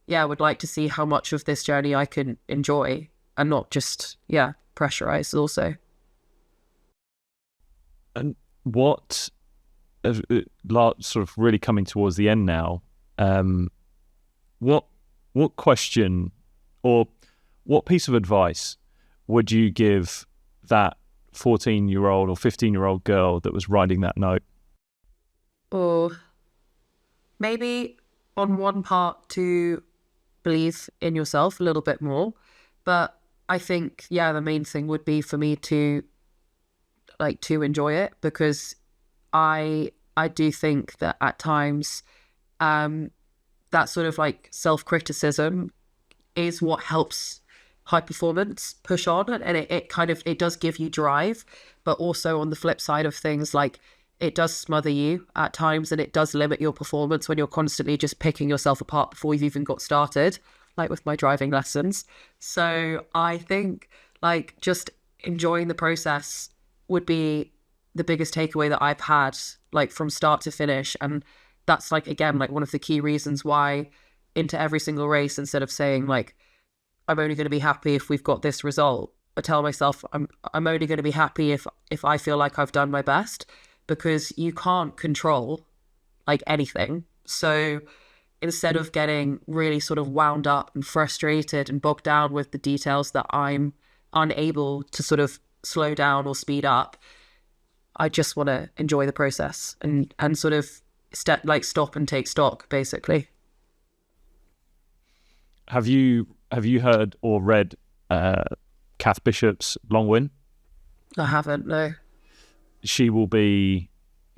[SPEAKER 2] yeah, would like to see how much of this journey I can enjoy and not just, yeah, pressurize also.
[SPEAKER 1] And what, sort of really coming towards the end now, what question or what piece of advice would you give that 14-year-old or 15-year-old girl that was writing that note?
[SPEAKER 2] Or maybe on one part to believe in yourself a little bit more. But I think, yeah, the main thing would be for me to enjoy it, because I do think that at times that sort of like self-criticism is what helps high performance push on, and it does give you drive. But also on the flip side of things, like it does smother you at times, and it does limit your performance when you're constantly just picking yourself apart before you've even got started, like with my driving lessons. So I think like just enjoying the process would be the biggest takeaway that I've had, like from start to finish. And that's like, again, like one of the key reasons why into every single race, instead of saying like, I'm only going to be happy if we've got this result, I tell myself I'm only going to be happy if I feel like I've done my best, because you can't control like anything. So instead of getting really sort of wound up and frustrated and bogged down with the details that I'm unable to sort of slow down or speed up, I just want to enjoy the process and sort of stop and take stock, basically.
[SPEAKER 1] Have you heard or read Kath Bishop's Long Win?
[SPEAKER 2] I haven't, no.
[SPEAKER 1] She will be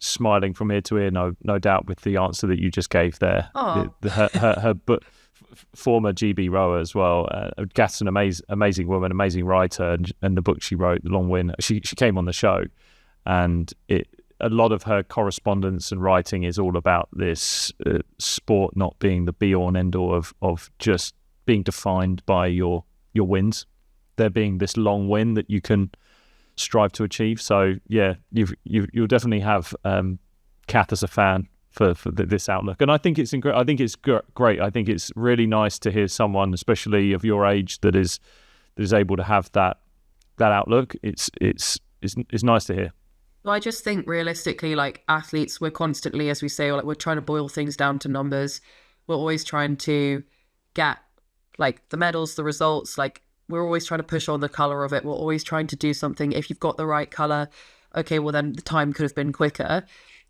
[SPEAKER 1] smiling from ear to ear, no doubt, with the answer that you just gave there. Her former GB rower as well. Kath's an amazing woman, amazing writer, and the book she wrote, The Long Win, she came on the show, and a lot of her correspondence and writing is all about this sport not being the be all and end all of just being defined by your wins. There being this long win that you can strive to achieve. So yeah, you'll definitely have Kath as a fan for this outlook, and I think it's great. I think it's really nice to hear someone, especially of your age, that is able to have that outlook. It's nice to hear.
[SPEAKER 2] Well, I just think realistically, like athletes, we're constantly, as we say, like we're trying to boil things down to numbers. We're always trying to get like the medals, the results, like we're always trying to push on the color of it. We're always trying to do something. If you've got the right color, okay, well then the time could have been quicker.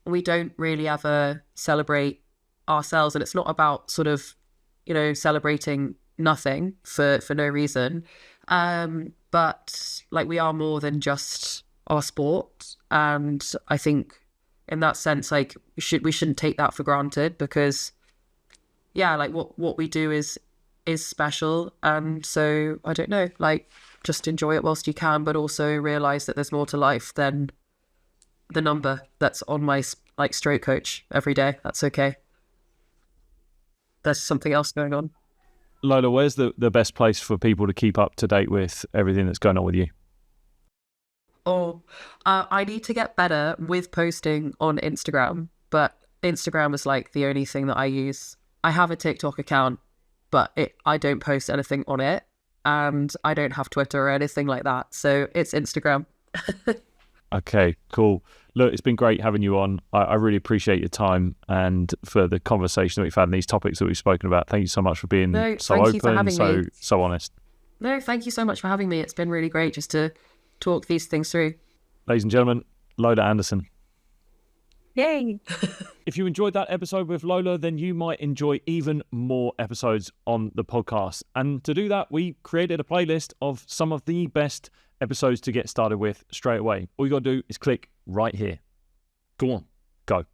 [SPEAKER 2] We don't really ever celebrate ourselves, and it's not about sort of, you know, celebrating nothing for no reason. But like we are more than just our sport, and I think in that sense, like we shouldn't take that for granted, because yeah, like what we do is special. And so I don't know, like just enjoy it whilst you can, but also realize that there's more to life than the number that's on my like stroke coach every day. That's okay. There's something else going on.
[SPEAKER 1] Lola, where's the best place for people to keep up to date with everything that's going on with you?
[SPEAKER 2] I need to get better with posting on Instagram, but Instagram is like the only thing that I use. I have a TikTok account, but I don't post anything on it, and I don't have Twitter or anything like that. So it's Instagram.
[SPEAKER 1] Okay, cool. Look, it's been great having you on. I really appreciate your time and for the conversation that we've had and these topics that we've spoken about. Thank you so much for being so open and so honest.
[SPEAKER 2] No, thank you so much for having me. It's been really great just to talk these things through.
[SPEAKER 1] Ladies and gentlemen, Lola Anderson.
[SPEAKER 2] Yay!
[SPEAKER 1] If you enjoyed that episode with Lola, then you might enjoy even more episodes on the podcast. And to do that, we created a playlist of some of the best episodes to get started with straight away. All you got to do is click right here. Go on, go.